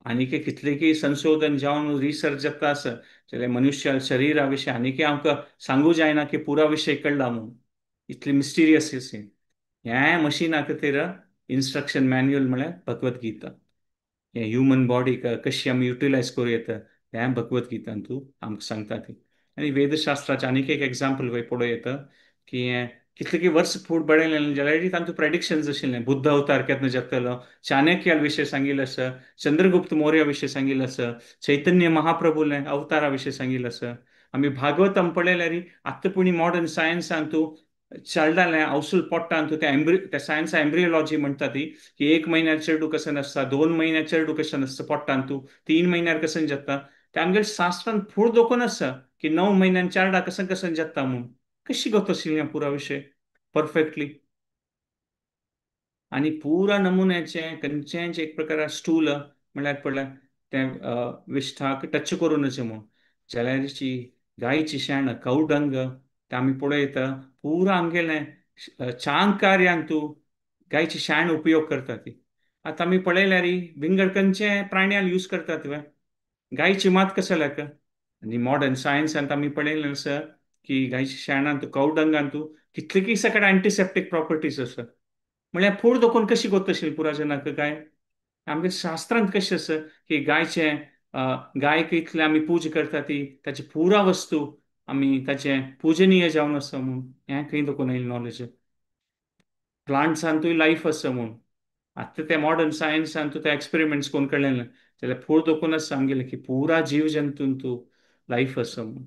आनीक कितलेकी संशोधन जावन रिसर्च जाता आसा जाल्यार मनुष्य शरिरा विशीं आनीक आमकां सांगू जायना की पुरा विशय कळ्ळा म्हणून इतली मिस्टिरियस ह्या मशिना खातीर इन्स्ट्रक्शन मॅन्युअल म्हळ्यार भगवत गीता हें ह्युमन बॉडी कशी आमी युटिलायज करूं येता हें भगवत गितान तूं आमकां सांगता ती. आनी वेदशास्त्राचें आनीक एक एग्जाम्पल पळोवं येता की हें कितले वर्स फूड बरयलें जाल्यार तांतूं प्रेडिक्शन्स आशिल्लें बुद्ध अवतार केन्ना जातलो चाणक्या विशय सांगिल्लें आसा चंद्रगुप्त मौर्या विशय सांगिल्लें आसा चैतन्य महाप्रभुलें अवतारा विशय सांगिल्लें आसा. आमी भागवतम पळयल्यार आत्तां पुणी मॉडर्न सायन्सान तूं चायल्डालें अवसूल पोट्टान तूं त्या सायन्सा एम्ब्रियोलॉजी म्हणटा ती की 1 म्हयन्यार चेडूं कसं नासता 2 म्हयन्यार चेडूं कशें नासता पोट्टान तूं 3 म्हयन्यार कसं जाता ते आमगेले शास्त्रांत फूड दोखून आसा की 9 म्हयन्यान चेडा कसं जाता म्हणून कशी गत आशिल्लें पुरा विशय परफेक्टली आनी पुरा नमुन्याचें खंयचेंच एक प्रकार स्टूल म्हळ्यार पळय तें विश्ठाक टच करूं नजें म्हणून जाल्यार गायची शेण कवडंग ते आमी पळयता पुरा आमगेलें चांग कार्यान तूं गायची शेण उपयोग करता ती आतां आमी पळयल्यार विंगड खंयचे प्राण्यान यूज करतात गायची मात कशें लायक आनी मॉडर्न सायन्सांत आमी पळयलें आसा की गायच्या शेणांत कवडंगान तूं कितलीं सगळे एंटीसेप्टीक प्रॉपर्टीज आसा म्हळ्यार फूड दोखून कशी गोतशी पुराजनाक गाय आमगे शास्त्रांत कशें आसा की गायचे गायक इतले आमी पूज करता ती ताची पुरा वस्तू आमी ताचे पूजनीय जावन आसा म्हूण हें खंय दोकून येयलें नॉलेज प्लांट्सांतूय लायफ आसा म्हूण आतां ते मॉडर्न सायन्सान तूं ते एक्सपेरिमेंट्स कोण कळलें ना जाल्यार फूड दोकूनच सांगलें की पुरा जीव जंतून लायफ आसा म्हूण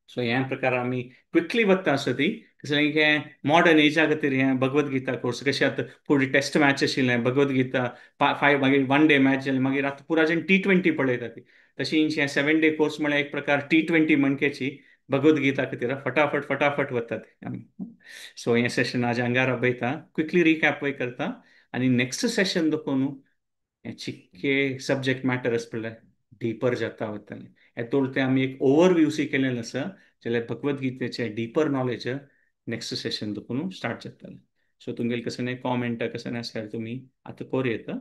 सो ह्या प्रकार आमी क्विकली वता आसा ती कसलें मॉडर्न एजा खातीर हें भगवत गीता कोर्स कशें आतां फुडें टेस्ट मॅच आशिल्लें भगवत गीता फायव मागीर वन डे मॅच जालें मागीर आतां पुराय जाण T20 पळयता ती तशी हे 7 डे कोर्स म्हळ्यार एक प्रकार T20 म्हणकेची भगवत गीता खातीर फटाफट फटाफट वता ते आमी सो हें सेशन आज हांगार आपयता क्विकली रिकॅप वय करता आनी नेक्स्ट सेशन दोकून हें चिक्के सब्जेक्ट मॅटर आसा पळय डिपर जाता वतालें हेतूंत ते आमी एक ओवरव्यू सी केलेलें आसा जाल्यार भगवत गीतेचें डिपर नॉलेज नेक्स्ट सेशन दोकून स्टार्ट जातलें सो तुमगेले कसं कॉमेंट कसं आसल्यार तुमी आतां कोर येता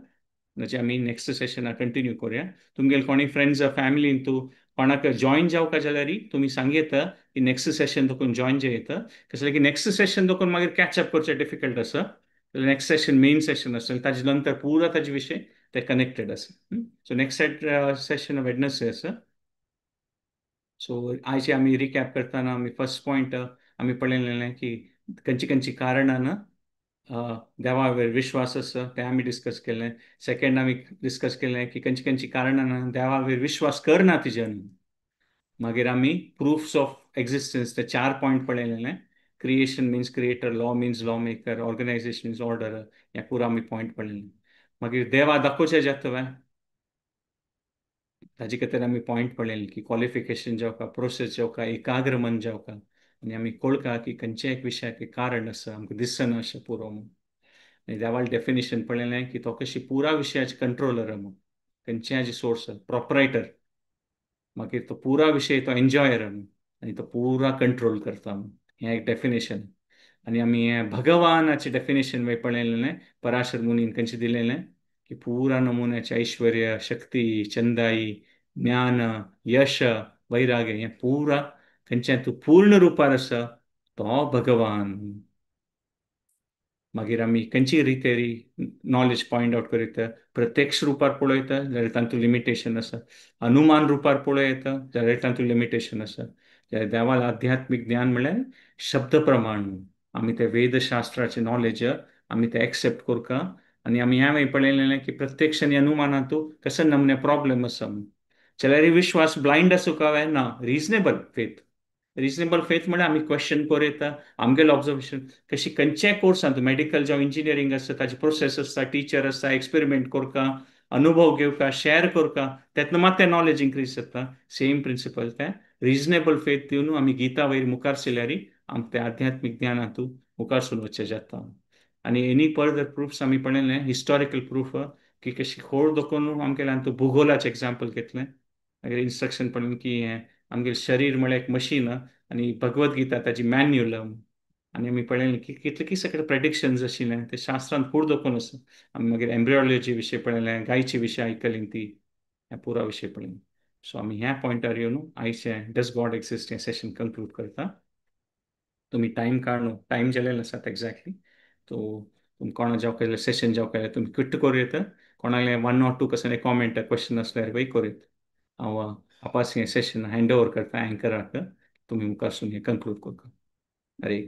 म्हणजे आमी नेक्स्ट सेशनाक कंटिन्यू करूया तुमगेले कोणी फ्रेंड्स फॅमिलीन तूं कोणाक जॉईन जावका जाल्यार तुमी सांगेता की नेक्स्ट सेशन दोकून जॉईन जेयता कसलें की नेक्स्ट सेशन दोकून मागीर कॅचअप करचें डिफिकल्ट आसा नेक्स्ट सेशन मेन सेशन आसा ताजे नंतर पुरा ताजे विशय ते कनेक्टेड आसा सो नेक्स्ट सेशन वेडनसडे आसा सो आयचे आमी रिकॅप करतना आमी फर्स्ट पॉयंट आमी पळयलेलें की खंयची खंयची कारणां ना देवा वयर विश्वास आसा तें आमी डिस्कस केलें सेकंड आमी डिस्कस केलें की खंयची खंयची कारणां ना देवा वयर विश्वास करना तिज्यान मागीर आमी प्रुफ्स ऑफ एक्झिस्टन्स ते 4 पॉयंट पळयलेले creation means creator law means law maker organization means order हे पुरो आमी पॉयंट पळयले मागीर देवा दाखोवचें जाता ताजे खातीर आमी पॉयंट पळयले की क्वॉलिफिकेशन जावका प्रोसेस जावका एकाग्र मन जावका आनी आमी कळका की खंयच्या एक विशयाक एक कारण आसा आमकां दिसना अशें पुरो म्हणून आनी देवाल डेफिनेशन पळयलें की तो कशी पुरा विशयाचे कंट्रोलर म्हणून खंयच्याय सोर्स प्रोपरायटर मागीर तो पुरा विशय तो एन्जॉयर आनी तो पुरा कंट्रोल करता हें एक डेफिनेशन आनी आमी हें भगवानाचें डेफिनेशन पळयलेलें पराशर मुनीन खंयचें दिलेलें की पुरा नमुन्याचे ऐश्वर्य शक्ती चंदाई ज्ञान यश वैराग्य हें पुरा खंयच्या तूं पूर्ण रुपार आसा तो भगवान मागीर आमी खंयची रितेरी नॉलेज पॉयंट आवट करीता प्रत्यक्ष रुपार पळयता जाल्यार तातूंत लिमिटेशन आसा अनुमान रुपार पळयता जाल्यार तातूंत लिमिटेशन आसा जाल्यार देवाल आध्यात्मीक ज्ञान म्हळ्यार शब्द प्रमाण आमी ते वेदशास्त्राचे नॉलेज आमी ते एक्सेप्ट करता आनी आमी ह्या वेळी पळयलेलें की प्रत्यक्ष आनी अनुमानांतू कसं नमने प्रॉब्लेम आसा जाल्यार विश्वास ब्लायंड आसूं काय ना रिजनेबल फेथ रिजनेबल फेथ म्हळ्यार आमी क्वेश्चन कोरयता आमगेलें ऑब्जर्वेशन कशी खंयच्याय कोर्सांत मेडिकल जावं इंजिनियरींग आसा ताची प्रोसेस आसता टिचर आसता एक्सपेरिमेंट करता अनुभव घेवका शेअर करता तेतून मात तें नॉलेज इन्क्रीज जाता सेम प्रिंसिपल तें रिजनेबल फेथ दिवन आमी गिता वयर मुखार सरल्यार आमकां तें आध्यात्मीक ज्ञानांतू मुखार सुरू वचचें जाता आनी एनी फर्दर प्रुफ्स आमी पळयलें हिस्टॉरिकल प्रूफ की कशी खोड दोखून आमगेलें भुगोलाचें एग्जाम्पल घेतलें मागीर इन्स्ट्रक्शन पळोवन की हें आमगेलें शरीर म्हळ्यार एक मशीन आनी भगवत गीता ताची मॅन्युअल आनी आमी पळयलें की कितले सगळे प्रेडिक्शन्स आशिल्ले ते शास्त्रांत फूड दोखून आसा आमी मागीर एम्ब्रियोलॉजी विशय पळयलें गायची विशय आयकलीं ती ह्या पुरा विशय पळयलें सो आमी ह्या पॉयंटार येवन आयचें डज गॉड एक्सिस्ट हें सेशन कंक्लूड करता तुम्ही टाइम काढून टाइम जालेलो आसात एक्झॅक्टली तो तुम कोणा जावं सेशन जावं तुम्ही क्विट करूं येता कोणाले 1 or 2 कसले कॉमेंट क्वेश्चन असल्यार वय करूं हांव आपास हें सेशन हँड ओवर करता अँकराक तुम्ही मुखार हें कंक्लूड करता अरे